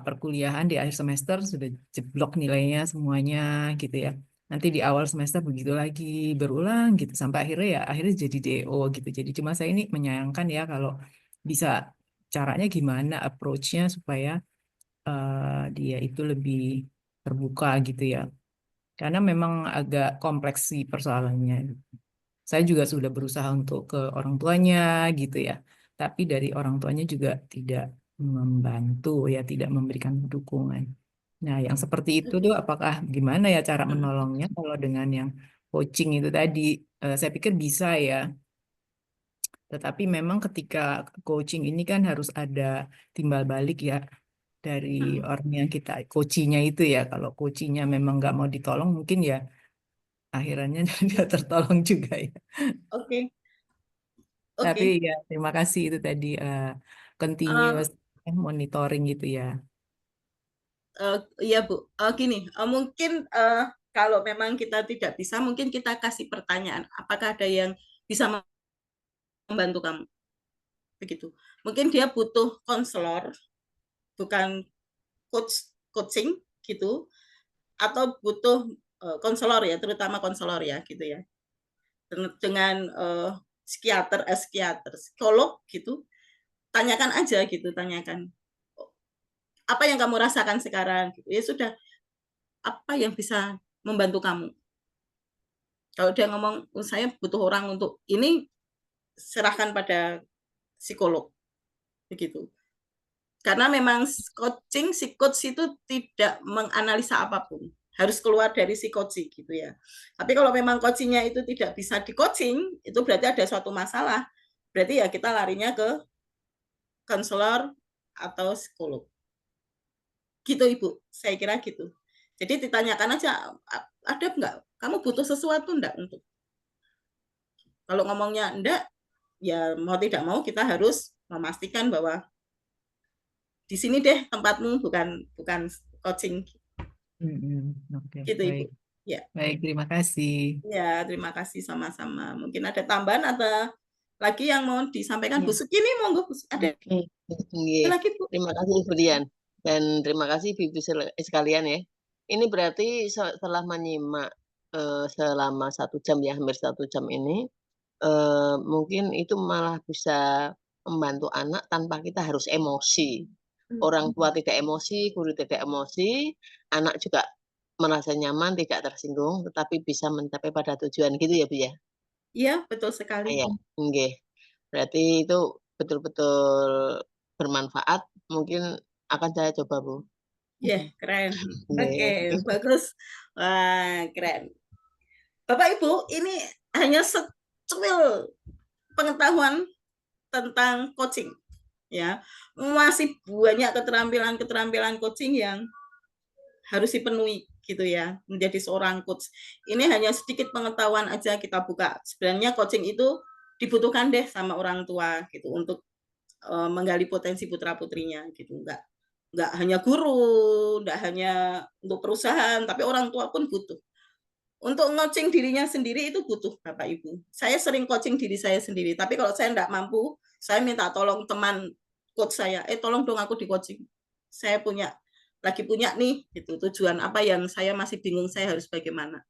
Speaker 9: perkuliahan di akhir semester sudah jeblok nilainya semuanya gitu ya. Nanti di awal semester begitu lagi berulang gitu sampai akhirnya jadi DO gitu. Jadi cuma saya ini menyayangkan ya kalau bisa caranya gimana approach-nya supaya dia itu lebih terbuka gitu ya. Karena memang agak kompleks sih persoalannya. Saya juga sudah berusaha untuk ke orang tuanya gitu ya. Tapi dari orang tuanya juga tidak membantu ya, tidak memberikan dukungan. Nah, yang seperti itu tuh apakah gimana ya cara menolongnya kalau dengan yang coaching itu tadi? Saya pikir bisa ya. Tetapi memang ketika coaching ini kan harus ada timbal balik ya dari orang yang kita coachingnya itu ya. Kalau coachingnya memang nggak mau ditolong mungkin ya akhirnya dia tertolong juga ya.
Speaker 2: Oke.
Speaker 9: Tapi ya terima kasih itu tadi continuous monitoring gitu ya.
Speaker 2: Iya Bu, gini, mungkin kalau memang kita tidak bisa, mungkin kita kasih pertanyaan, apakah ada yang bisa membantu kamu, begitu. Mungkin dia butuh konselor, bukan coaching gitu, atau butuh konselor ya, terutama konselor ya, gitu ya, dengan psikiater, psikolog gitu, tanyakan aja gitu, tanyakan apa yang kamu rasakan sekarang, gitu. Ya sudah, apa yang bisa membantu kamu. Kalau dia ngomong, saya butuh orang untuk ini, serahkan pada psikolog, begitu. Karena memang coaching, si coach itu tidak menganalisa apapun. Harus keluar dari si coaching gitu ya. Tapi kalau memang coachingnya itu tidak bisa di coaching, itu berarti ada suatu masalah. Berarti ya kita larinya ke konselor atau psikolog. Gitu Ibu, saya kira gitu. Jadi ditanyakan aja, ada enggak? Kamu butuh sesuatu enggak untuk? Kalau ngomongnya enggak, ya mau tidak mau kita harus memastikan bahwa di sini deh tempatmu, bukan coaching.
Speaker 9: Oke,
Speaker 2: Gitu Ibu.
Speaker 9: baik.
Speaker 2: Ya.
Speaker 9: Baik, terima kasih.
Speaker 2: Ya, terima kasih sama-sama. Mungkin ada tambahan atau lagi yang mau disampaikan
Speaker 1: Ya.
Speaker 2: Bu Suki ini, monggo Bu. Ada
Speaker 1: Oke.
Speaker 2: lagi Bu?
Speaker 6: Terima kasih Ibu Dian dan terima kasih Ibu sekalian ya. Ini berarti setelah menyimak selama 1 jam ya, hampir 1 jam ini, mungkin itu malah bisa membantu anak tanpa kita harus emosi. Orang tua tidak emosi, guru tidak emosi, anak juga merasa nyaman, tidak tersinggung, tetapi bisa mencapai pada tujuan gitu ya Bu ya?
Speaker 2: Iya, betul sekali.
Speaker 6: Iya, nggih. Berarti itu betul-betul bermanfaat, mungkin akan saya coba Bu.
Speaker 2: Iya, keren.
Speaker 6: Nggih.
Speaker 2: Oke, bagus. Wah, keren. Bapak Ibu, ini hanya secuil pengetahuan tentang coaching. Ya, masih banyak keterampilan coaching yang harus dipenuhi gitu ya, menjadi seorang coach. Ini hanya sedikit pengetahuan aja kita buka. Sebenarnya coaching itu dibutuhkan deh sama orang tua gitu untuk menggali potensi putra-putrinya gitu. Enggak hanya guru, enggak hanya untuk perusahaan, tapi orang tua pun butuh. Untuk coaching dirinya sendiri itu butuh Bapak Ibu. Saya sering coaching diri saya sendiri, tapi kalau saya enggak mampu, saya minta tolong teman coach saya, tolong dong aku di coaching. Saya lagi punya nih gitu, tujuan apa yang saya masih bingung saya harus bagaimana.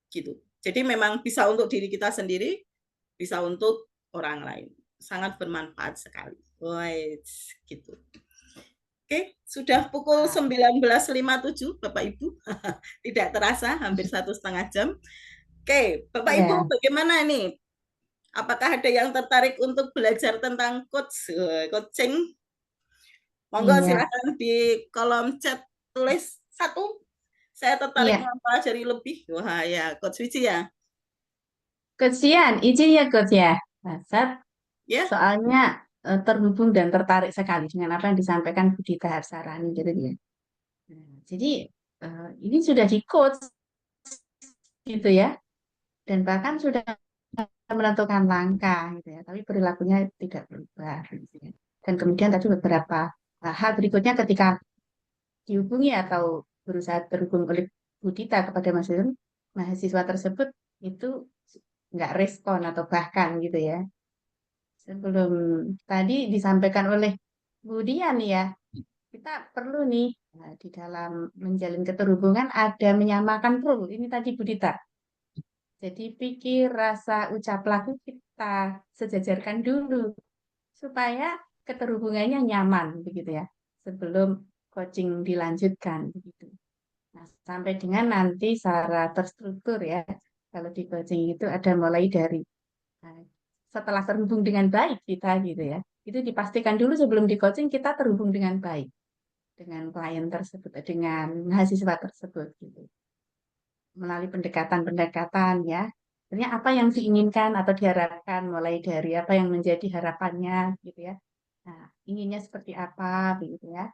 Speaker 2: Gitu. Jadi memang bisa untuk diri kita sendiri, bisa untuk orang lain. Sangat bermanfaat sekali. Woi, gitu. Oke, sudah pukul 19.57 Bapak Ibu. Tidak terasa hampir 1,5 jam. Oke, Bapak Ibu bagaimana nih? Apakah ada yang tertarik untuk belajar tentang coaching? Monggo silakan di kolom chat tulis 1. Saya tertarik mempelajari lebih. Wah ya, Coach Wici ya.
Speaker 1: Coach Yan, izin ya Coach ya. Nah, soalnya terhubung dan tertarik sekali dengan apa yang disampaikan Bu Dita Harsarani gitu ya. Jadi ini sudah di coach gitu ya, dan bahkan sudah menentukan langkah gitu ya, tapi perilakunya tidak berubah gitu ya. Dan kemudian tadi beberapa hal berikutnya ketika dihubungi atau berusaha terhubung oleh Bu Dita kepada mahasiswa tersebut itu nggak respon atau bahkan gitu ya. Sebelum tadi disampaikan oleh Bu Dian ya, kita perlu nih di dalam menjalin keterhubungan ada menyamakan rule. Ini tadi Bu Dita. Jadi pikir, rasa, ucap, laku kita sejajarkan dulu supaya keterhubungannya nyaman begitu ya. Sebelum coaching dilanjutkan begitu. Nah, sampai dengan nanti secara terstruktur ya. Kalau di coaching itu ada mulai dari setelah terhubung dengan baik kita gitu ya. Itu dipastikan dulu sebelum di coaching kita terhubung dengan baik dengan klien tersebut, dengan mahasiswa tersebut gitu. Melalui pendekatan-pendekatan ya. Sebenarnya apa yang diinginkan atau diharapkan mulai dari apa yang menjadi harapannya gitu ya. Nah, inginnya seperti apa begitu ya.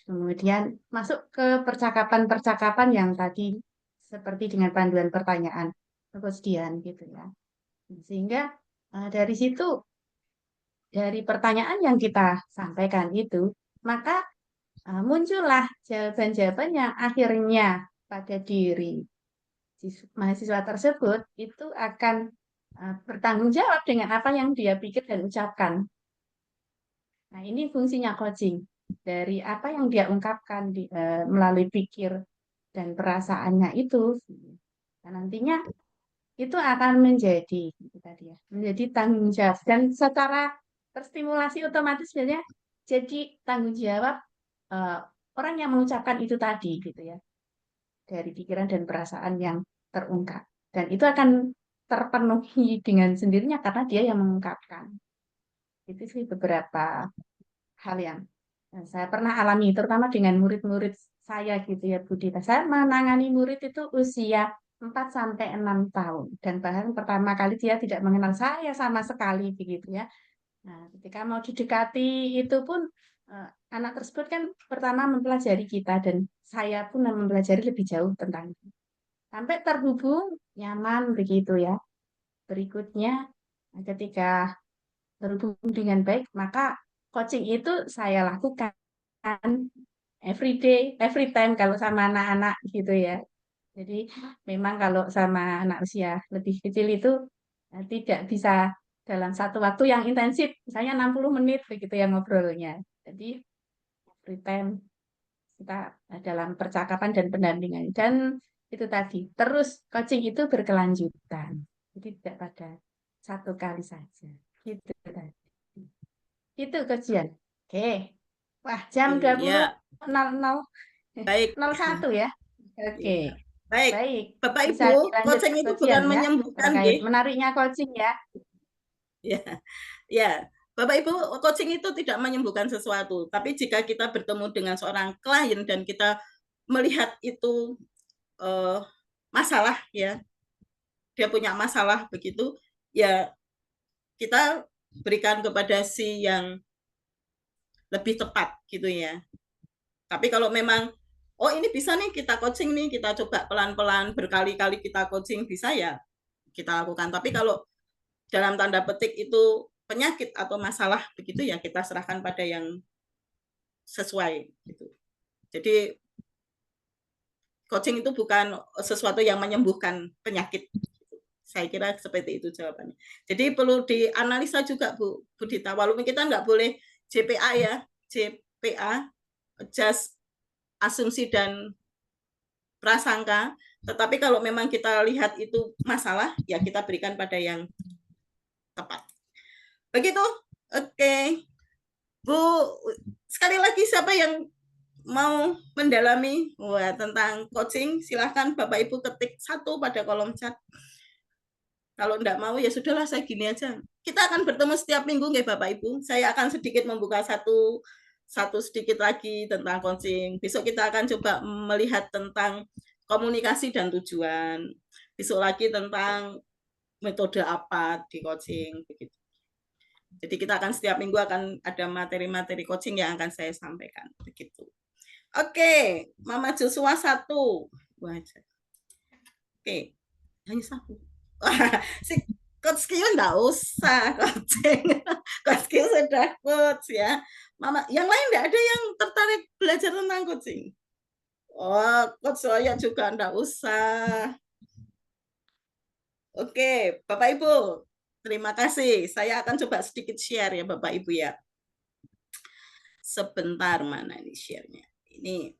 Speaker 1: Kemudian masuk ke percakapan-percakapan yang tadi seperti dengan panduan pertanyaan kemudian gitu ya. Sehingga dari situ, dari pertanyaan yang kita sampaikan itu, maka muncullah jawaban-jawaban yang akhirnya pada diri mahasiswa tersebut itu akan bertanggung jawab dengan apa yang dia pikir dan ucapkan. Nah, ini fungsinya coaching. Dari apa yang dia ungkapkan melalui pikir dan perasaannya itu, nah, nantinya itu akan menjadi gitu tadi ya, menjadi tanggung jawab dan secara terstimulasi otomatis sebenarnya jadi tanggung jawab orang yang mengucapkan itu tadi gitu ya, dari pikiran dan perasaan yang terungkap, dan itu akan terpenuhi dengan sendirinya karena dia yang mengungkapkan. Itu sih beberapa hal yang Saya pernah alami, terutama dengan murid-murid saya gitu ya, Bu Dita. Saya menangani murid itu usia 4 sampai 6 tahun. Dan bahkan pertama kali dia tidak mengenal saya sama sekali begitu ya. Nah, ketika mau didekati itu pun anak tersebut kan pertama mempelajari kita dan saya pun mempelajari lebih jauh tentang itu. Sampai terhubung nyaman begitu ya. Berikutnya ketika terhubung dengan baik, maka coaching itu saya lakukan every day, every time kalau sama anak-anak gitu ya. Jadi memang kalau sama anak usia lebih kecil itu tidak bisa dalam satu waktu yang intensif, misalnya 60 menit begitu ya ngobrolnya. Jadi every time kita dalam percakapan dan pendampingan. Dan itu tadi, terus coaching itu berkelanjutan. Jadi tidak pada satu kali saja. Gitu tadi. Itu kajian. Oke. Wah, jam 20.00
Speaker 2: Ya, baik.
Speaker 1: 01 ya. Oke.
Speaker 2: Ya. Baik.
Speaker 1: Baik.
Speaker 2: Bapak
Speaker 1: Bisa
Speaker 2: Ibu,
Speaker 1: dilanjut
Speaker 2: coaching itu
Speaker 1: kajian
Speaker 2: bukan
Speaker 1: ya,
Speaker 2: menyembuhkan,
Speaker 1: terkait
Speaker 2: nggih.
Speaker 1: menariknya coaching ya.
Speaker 2: Ya. Ya. Bapak Ibu, coaching itu tidak menyembuhkan sesuatu, tapi jika kita bertemu dengan seorang klien dan kita melihat itu masalah ya, dia punya masalah begitu, ya kita berikan kepada si yang lebih tepat gitu ya. Tapi kalau memang oh ini bisa nih kita coaching nih, kita coba pelan-pelan berkali-kali kita coaching bisa ya kita lakukan. Tapi kalau dalam tanda petik itu penyakit atau masalah begitu ya kita serahkan pada yang sesuai gitu. Jadi coaching itu bukan sesuatu yang menyembuhkan penyakit. Saya kira seperti itu jawabannya. Jadi perlu dianalisa juga Bu Dita. Walaupun kita nggak boleh JPA ya, JPA, just asumsi dan prasangka. Tetapi kalau memang kita lihat itu masalah, ya kita berikan pada yang tepat. Begitu? Oke. Bu, sekali lagi siapa yang mau mendalami tentang coaching, silahkan Bapak Ibu ketik 1 pada kolom chat. Kalau enggak mau ya sudahlah saya gini aja. Kita akan bertemu setiap minggu nggih Bapak Ibu. Saya akan sedikit membuka satu sedikit lagi tentang coaching. Besok kita akan coba melihat tentang komunikasi dan tujuan. Besok lagi tentang metode apa di coaching begitu. Jadi kita akan setiap minggu akan ada materi-materi coaching yang akan saya sampaikan begitu. Oke, Mama Joshua 1. Oke, hanya 1. Si Coach Q enggak usah coaching. Coach Q sudah coach ya. Mama, yang lain enggak ada yang tertarik belajar tentang coaching? Oh, Coach saya juga enggak usah. Oke, Bapak Ibu, terima kasih. Saya akan coba sedikit share ya Bapak Ibu ya. Sebentar, mana ini share-nya? Ini.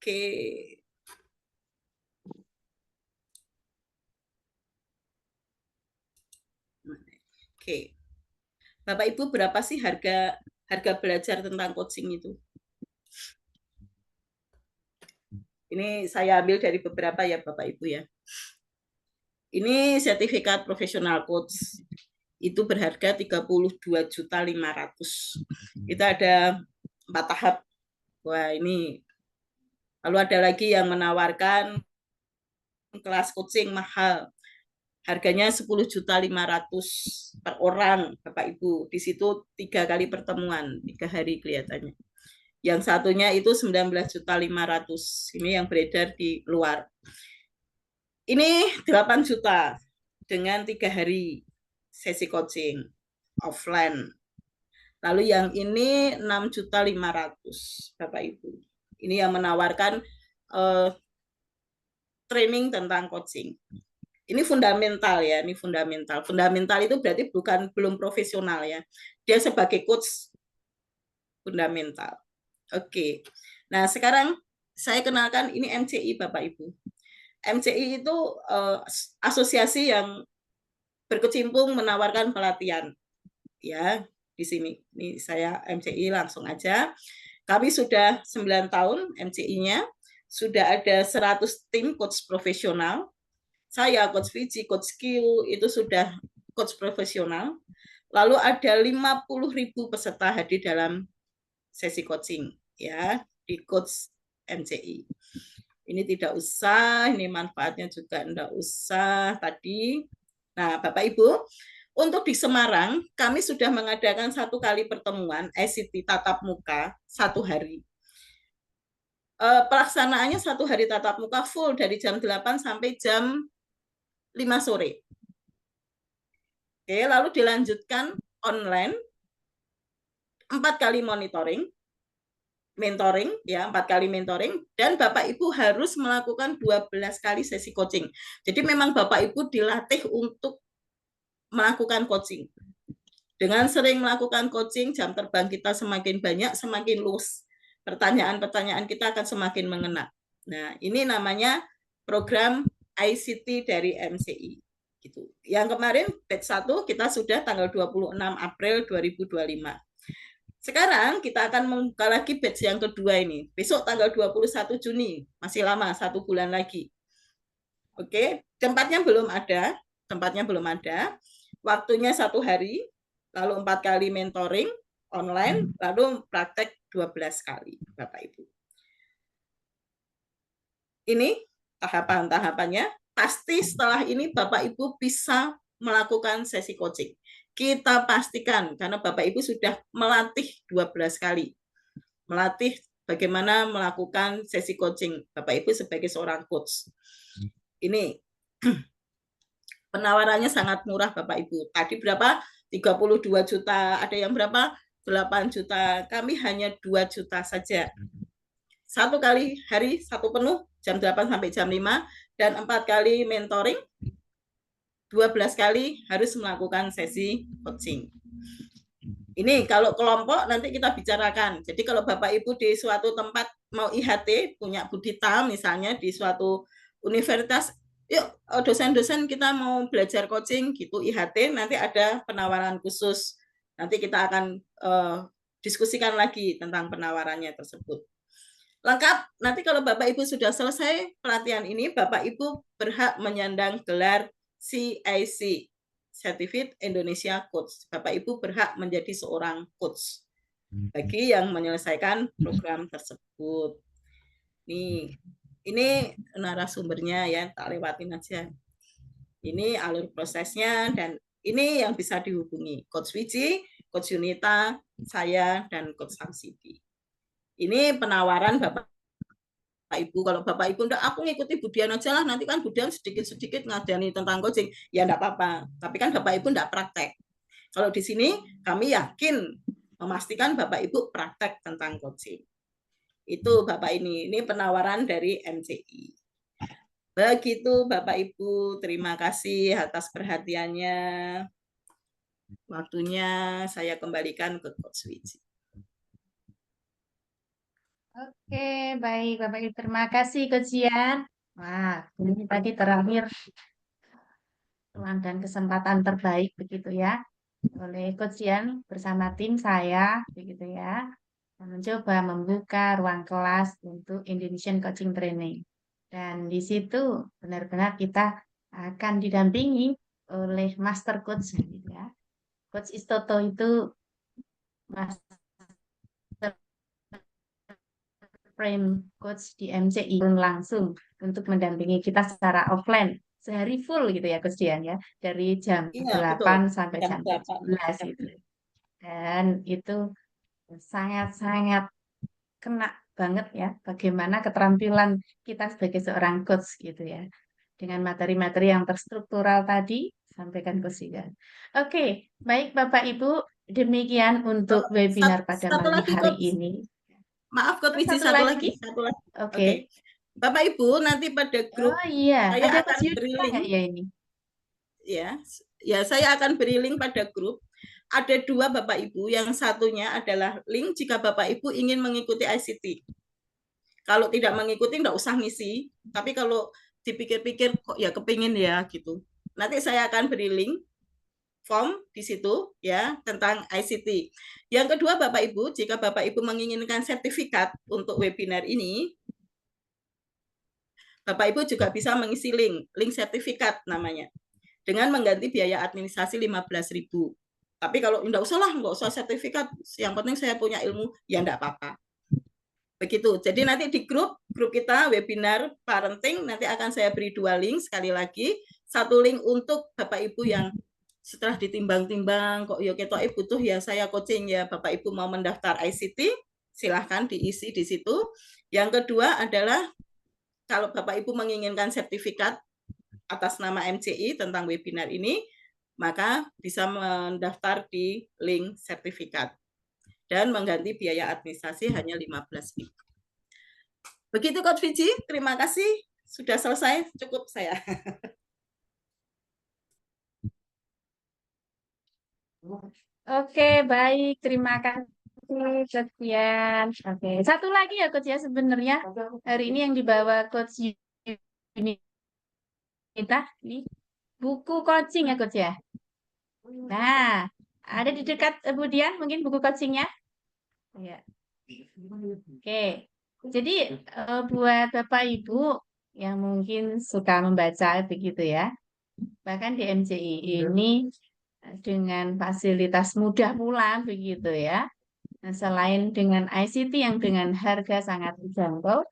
Speaker 2: Oke. Oke. Bapak Ibu, berapa sih harga belajar tentang coaching itu? Ini saya ambil dari beberapa ya Bapak Ibu ya. Ini sertifikat profesional coach. Itu berharga 32.500.000. Itu ada 4 tahap. Wah, ini. Lalu ada lagi yang menawarkan kelas coaching mahal. Harganya 10.500.000 per orang, Bapak Ibu. Di situ 3 kali pertemuan, 3 hari kelihatannya. Yang satunya itu 19.500.000. Ini yang beredar di luar. Ini 8 juta dengan 3 hari sesi coaching offline. Lalu yang ini 6.500.000, Bapak Ibu. Ini yang menawarkan training tentang coaching. Ini fundamental ya, ini fundamental. Fundamental itu berarti belum profesional ya. Dia sebagai coach fundamental. Oke. Nah, sekarang saya kenalkan ini MCI Bapak Ibu. MCI itu asosiasi yang berkecimpung menawarkan pelatihan. Ya, di sini. Ini saya MCI langsung aja. Kami sudah 9 tahun MCI-nya. Sudah ada 100 tim coach profesional. Saya, Coach Vici, Coach Q, itu sudah coach profesional. Lalu ada 50.000 peserta hadir dalam sesi coaching ya di coach MCI. Ini tidak usah, ini manfaatnya juga tidak usah tadi. Nah, Bapak Ibu, untuk di Semarang kami sudah mengadakan 1 kali pertemuan ICT tatap muka 1 hari. Pelaksanaannya 1 hari tatap muka full dari jam 8 sampai jam 5 sore. Oke, lalu dilanjutkan online 4 kali mentoring ya, 4 kali mentoring, dan Bapak Ibu harus melakukan 12 kali sesi coaching. Jadi memang Bapak Ibu dilatih untuk melakukan coaching. Dengan sering melakukan coaching, jam terbang kita semakin banyak, semakin luas. Pertanyaan-pertanyaan kita akan semakin mengena. Nah, ini namanya program ICT dari MCI. Gitu. Yang kemarin batch 1 kita sudah tanggal 26 April 2025. Sekarang kita akan membuka lagi batch yang kedua ini. Besok tanggal 21 Juni, masih lama, 1 bulan lagi. Oke, tempatnya belum ada. Waktunya 1 hari, lalu 4 kali mentoring online, lalu praktek 12 kali, Bapak Ibu. Ini tahapan-tahapannya. Pasti setelah ini Bapak Ibu bisa melakukan sesi coaching. Kita pastikan, karena Bapak Ibu sudah melatih 12 kali. Melatih bagaimana melakukan sesi coaching. Bapak Ibu sebagai seorang coach. Ini penawarannya sangat murah Bapak Ibu. Tadi berapa? 32 juta. Ada yang berapa? 8 juta. Kami hanya 2 juta saja. 1 kali hari, 1 penuh, jam 8 sampai jam 5. Dan 4 kali mentoring, 12 kali harus melakukan sesi coaching. Ini kalau kelompok nanti kita bicarakan. Jadi kalau Bapak Ibu di suatu tempat mau IHT, punya Budita misalnya di suatu universitas, yuk dosen-dosen kita mau belajar coaching gitu IHT, nanti ada penawaran khusus. Nanti kita akan diskusikan lagi tentang penawarannya tersebut. Lengkap, nanti kalau Bapak Ibu sudah selesai pelatihan ini, Bapak Ibu berhak menyandang gelar CIC, Certificate Indonesia Coach. Bapak Ibu berhak menjadi seorang coach bagi yang menyelesaikan program tersebut. Ini narasumbernya ya, tak lewatin aja. Ini alur prosesnya, dan ini yang bisa dihubungi. Coach Wiji, Coach Yunita, saya, dan Coach Samsidi. Ini penawaran Bapak Ibu. Kalau Bapak Ibu enggak, aku ngikuti Budian aja lah, nanti kan Budian sedikit-sedikit ngadani tentang coaching. Ya enggak apa-apa. Tapi kan Bapak Ibu enggak praktek. Kalau di sini kami yakin memastikan Bapak Ibu praktek tentang coaching. Itu Bapak ini penawaran dari MCI. Begitu Bapak Ibu, terima kasih atas perhatiannya. Waktunya saya kembalikan ke Coach Wiji.
Speaker 1: Oke, baik Bapak Ibu, terima kasih Coach Yan. Wah, ini tadi terakhir ruang dan kesempatan terbaik begitu ya oleh Coach Yan bersama tim saya begitu ya, mencoba membuka ruang kelas untuk Indonesian Coaching Training. Dan di situ benar-benar kita akan didampingi oleh Master Coach gitu ya. Coach Istoto itu Master Frame Coach di MCI langsung untuk mendampingi kita secara offline sehari full gitu ya Coach Dian ya, dari jam 8 betul. Sampai jam 11 gitu. Dan itu sangat-sangat kena banget ya bagaimana keterampilan kita sebagai seorang coach gitu ya, dengan materi-materi yang terstruktural tadi sampaikan Coach Dian. Oke, baik Bapak Ibu, demikian untuk webinar pada malam hari ini.
Speaker 2: Maaf, Coach Wiji, satu lagi. Oke. Bapak Ibu, nanti pada grup
Speaker 1: saya
Speaker 2: ada
Speaker 1: akan beri link ya ini.
Speaker 2: Ya, saya akan beri link pada grup. Ada 2 Bapak Ibu, yang satunya adalah link jika Bapak Ibu ingin mengikuti ICT. Kalau tidak mengikuti enggak usah ngisi, tapi kalau dipikir-pikir kok ya kepingin ya gitu. Nanti saya akan beri link form di situ ya tentang ICT. Yang kedua Bapak Ibu, jika Bapak Ibu menginginkan sertifikat untuk webinar ini, Bapak Ibu juga bisa mengisi link sertifikat namanya. dengan mengganti biaya administrasi 15.000. Tapi kalau enggak usah sertifikat, yang penting saya punya ilmu, ya enggak apa-apa. Begitu. Jadi nanti di grup kita webinar parenting nanti akan saya beri 2 link sekali lagi. Satu link untuk Bapak Ibu yang setelah ditimbang-timbang kok ya ketok butuh ya saya coaching ya Bapak Ibu mau mendaftar ICT, silahkan diisi di situ. Yang kedua adalah kalau Bapak Ibu menginginkan sertifikat atas nama MCI tentang webinar ini, maka bisa mendaftar di link sertifikat dan mengganti biaya administrasi hanya 15.000. Begitu Coach Vici, terima kasih. Sudah selesai, cukup saya.
Speaker 1: Oke, baik. Terima kasih, Coach Yan. Oke, satu lagi ya, Coach ya. Sebenarnya hari ini yang dibawa Coach Yunita, ini buku coaching ya, Coach ya. Nah, ada di dekat Budian mungkin buku coachingnya. Ya. Oke, jadi buat Bapak Ibu yang mungkin suka membaca begitu ya, bahkan di MCI ini dengan fasilitas mudah pula begitu ya. Nah, selain dengan ICT yang dengan harga sangat terjangkau,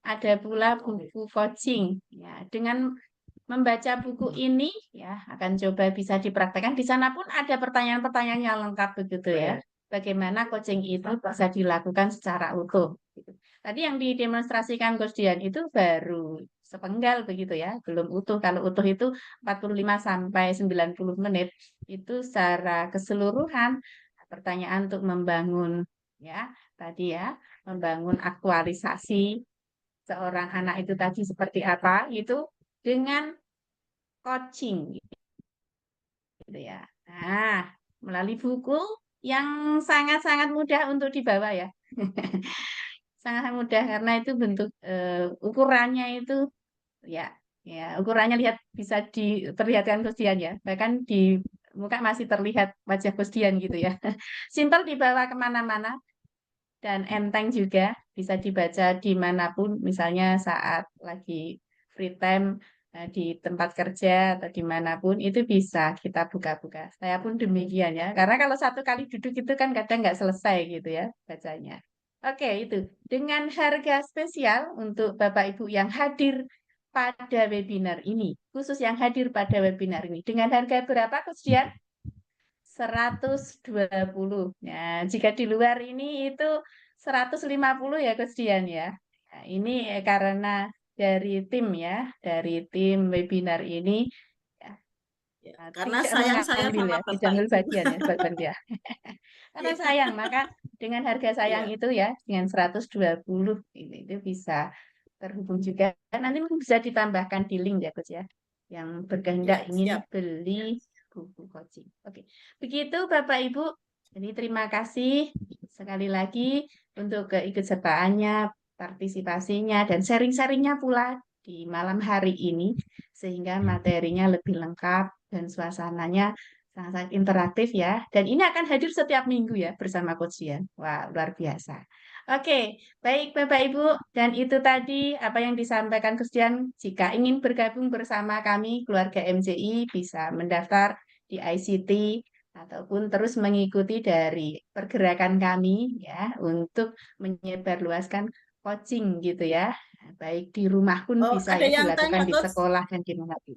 Speaker 1: ada pula buku coaching. Ya, dengan membaca buku ini ya akan coba bisa dipraktekkan. Di sana pun ada pertanyaan-pertanyaan yang lengkap begitu ya. Bagaimana coaching itu bisa dilakukan secara utuh. Tadi yang didemonstrasikan Coach Dian itu baru sepenggal begitu ya, belum utuh. Kalau utuh itu 45 sampai 90 menit itu secara keseluruhan pertanyaan untuk membangun ya, tadi ya, membangun aktualisasi seorang anak itu tadi seperti apa itu dengan coaching gitu ya. Nah, melalui buku yang sangat-sangat mudah untuk dibawa ya. Sangat mudah karena itu bentuk ukurannya itu ya ukurannya bisa terlihatkan Gustian ya, bahkan di muka masih terlihat wajah Gustian gitu ya. Simpel dibawa kemana-mana dan enteng juga, bisa dibaca dimanapun, misalnya saat lagi free time di tempat kerja atau dimanapun itu bisa kita buka-buka. Saya pun demikian ya, karena kalau satu kali duduk itu kan kadang nggak selesai gitu ya bacanya. Oke, itu dengan harga spesial untuk Bapak Ibu yang hadir pada webinar ini, khusus yang hadir pada webinar ini. Dengan harga berapa, Coach Dian? 120. Nah, jika di luar ini itu 150 ya, Coach Dian ya. Nah, ini karena dari tim ya, dari tim webinar ini ya,
Speaker 2: karena
Speaker 1: tidak
Speaker 2: sayang saya
Speaker 1: mengambil
Speaker 2: sama
Speaker 1: ya, tidak ambil bagian ya, Bapak dia. Karena sayang, maka dengan harga sayang itu ya, dengan 120 itu bisa terhubung juga. Nanti mungkin bisa ditambahkan di link ya, Coach ya. Yang berkehendak ingin beli buku coaching. Oke. Begitu Bapak Ibu. Jadi terima kasih sekali lagi untuk keikutsertaannya, partisipasinya, dan sharing-sharingnya pula di malam hari ini. Sehingga materinya lebih lengkap dan suasananya sangat interaktif ya. Dan ini akan hadir setiap minggu ya bersama Coach Dian. Wah, luar biasa. Oke, baik Bapak Ibu. Dan itu tadi apa yang disampaikan Coach Dian. Jika ingin bergabung bersama kami, keluarga MCI, bisa mendaftar di ICT ataupun terus mengikuti dari pergerakan kami ya untuk menyebarluaskan coaching gitu ya. Baik di rumah pun bisa
Speaker 2: ada
Speaker 1: ya
Speaker 2: yang
Speaker 1: dilakukan
Speaker 2: tanya,
Speaker 1: di
Speaker 2: Coach.
Speaker 1: sekolah dan di mana pun.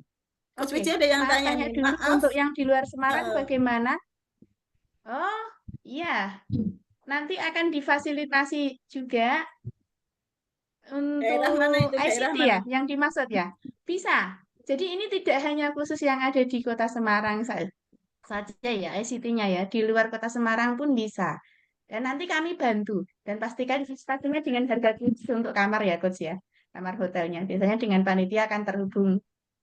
Speaker 2: Coach
Speaker 1: Oke,
Speaker 2: Vici ada yang tanya
Speaker 1: tanya
Speaker 2: nih,
Speaker 1: dulu
Speaker 2: maaf.
Speaker 1: untuk yang di luar Semarang bagaimana? Oh, iya. Nanti akan difasilitasi juga
Speaker 2: Daerah mana
Speaker 1: untuk
Speaker 2: itu? Daerah
Speaker 1: ICT
Speaker 2: mana?
Speaker 1: ya, yang dimaksud ya. Bisa. Jadi ini tidak hanya khusus yang ada di Kota Semarang saja ya, ICT-nya ya. Di luar Kota Semarang pun bisa. Dan nanti kami bantu. Dan pastikan pastinya dengan harga khusus untuk kamar ya, Coach ya. Kamar hotelnya. Biasanya dengan panitia akan terhubung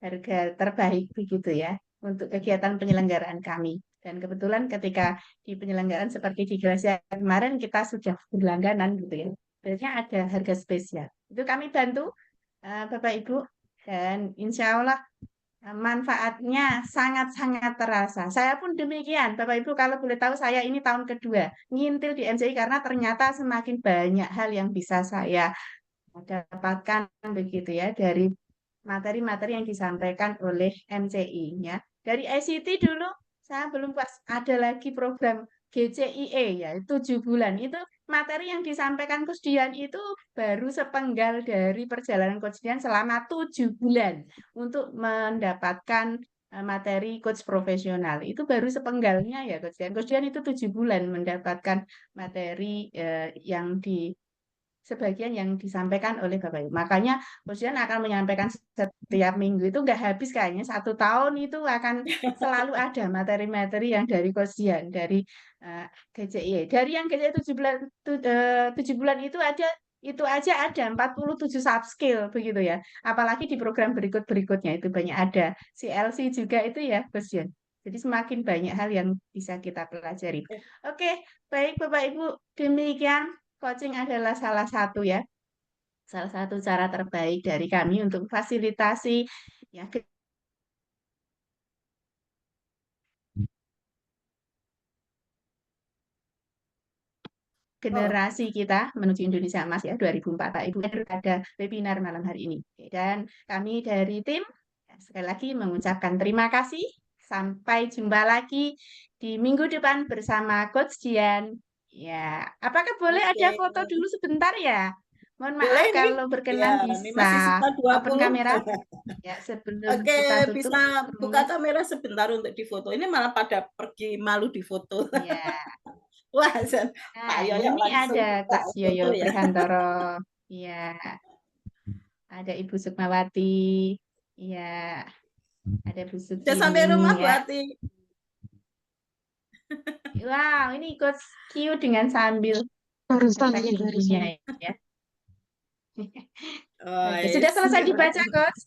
Speaker 1: harga terbaik begitu ya. Untuk kegiatan penyelenggaraan kami. Dan kebetulan ketika di penyelenggaraan seperti di Gracia kemarin kita sudah berlangganan gitu ya. Biasanya ada harga spesial. Itu kami bantu Bapak Ibu. Dan insya Allah manfaatnya sangat-sangat terasa. Saya pun demikian, Bapak Ibu, kalau boleh tahu saya ini tahun kedua ngintil di MCI karena ternyata semakin banyak hal yang bisa saya dapatkan begitu ya dari materi-materi yang disampaikan oleh MCI-nya. Dari ICT dulu saya belum pas ada lagi program GCIE ya, 7 bulan. Itu materi yang disampaikan Coach Dian itu baru sepenggal dari perjalanan Coach Dian selama 7 bulan untuk mendapatkan materi coach profesional. Itu baru sepenggalnya ya Coach Dian. Coach Dian itu 7 bulan mendapatkan materi yang sebagian yang disampaikan oleh Bapak Ibu. Makanya Coach Dian akan menyampaikan setiap minggu itu nggak habis kayaknya 1 tahun itu akan selalu ada materi-materi yang dari Coach Dian, dari GCI. Dari yang GCI 7 bulan itu aja ada 47 sub skill begitu ya. Apalagi di program berikut-berikutnya itu banyak ada. CLC juga itu ya Coach Dian. Jadi semakin banyak hal yang bisa kita pelajari. Oke, baik Bapak Ibu, demikian coaching adalah salah satu cara terbaik dari kami untuk fasilitasi ya generasi kita menuju Indonesia Emas ya 2004 Ibu ada webinar malam hari ini. Dan kami dari tim sekali lagi mengucapkan terima kasih. Sampai jumpa lagi di minggu depan bersama Coach Dian. Ya, apakah boleh ada foto dulu sebentar ya? Mohon maaf
Speaker 2: Boleh nih.
Speaker 1: kalau berkenan
Speaker 2: Ya, ini masih
Speaker 1: bisa
Speaker 2: sisa 20.
Speaker 1: open kamera. Ya, sebelum
Speaker 2: Oke,
Speaker 1: kita tutup.
Speaker 2: bisa buka kamera sebentar untuk difoto. Ini malah pada pergi malu difoto.
Speaker 1: Ya.
Speaker 2: Wah,
Speaker 1: Nah,
Speaker 2: Pak Yoyo
Speaker 1: ini
Speaker 2: langsung
Speaker 1: ada
Speaker 2: buka
Speaker 1: Coach
Speaker 2: foto
Speaker 1: Yoyo
Speaker 2: ya.
Speaker 1: Prihantoro. Iya. Ada Ibu Sukmawati. Iya. Ada Bu
Speaker 2: Sudah sampai
Speaker 1: Sukini
Speaker 2: rumah, Bu
Speaker 1: ya.
Speaker 2: Ati.
Speaker 1: Wow, ini Coach Q dengan sambil
Speaker 3: Barusan
Speaker 1: ngetek
Speaker 3: ya,
Speaker 1: bukunya
Speaker 3: barusan.
Speaker 1: ya.
Speaker 2: Oh,
Speaker 1: Oke, sudah selesai
Speaker 2: siap.
Speaker 1: dibaca, Coach?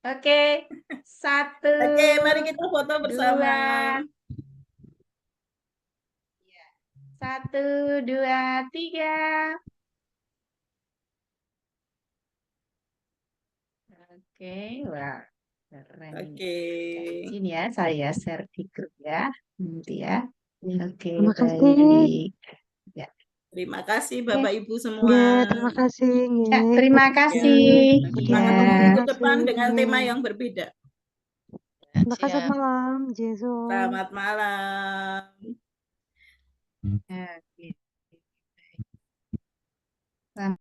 Speaker 1: Oke, 1,
Speaker 2: Oke, mari kita foto bersama.
Speaker 1: 2. 1, 2, 3. Oke, wah, keren ini.
Speaker 2: Oke.
Speaker 1: Izin ya, saya share di grup ya, nanti ya. Oke,
Speaker 3: Terima kasih.
Speaker 1: baik. Ya.
Speaker 2: Terima kasih Bapak Ibu semua.
Speaker 3: Ya, terima kasih.
Speaker 1: Ya, terima kasih.
Speaker 2: Kita
Speaker 1: Ya.
Speaker 2: ketemu minggu
Speaker 3: Terima
Speaker 2: depan
Speaker 3: kasih.
Speaker 2: dengan tema yang berbeda.
Speaker 3: Terima kasih
Speaker 6: Siap.
Speaker 3: malam, Jason.
Speaker 2: Selamat malam.
Speaker 1: Oke.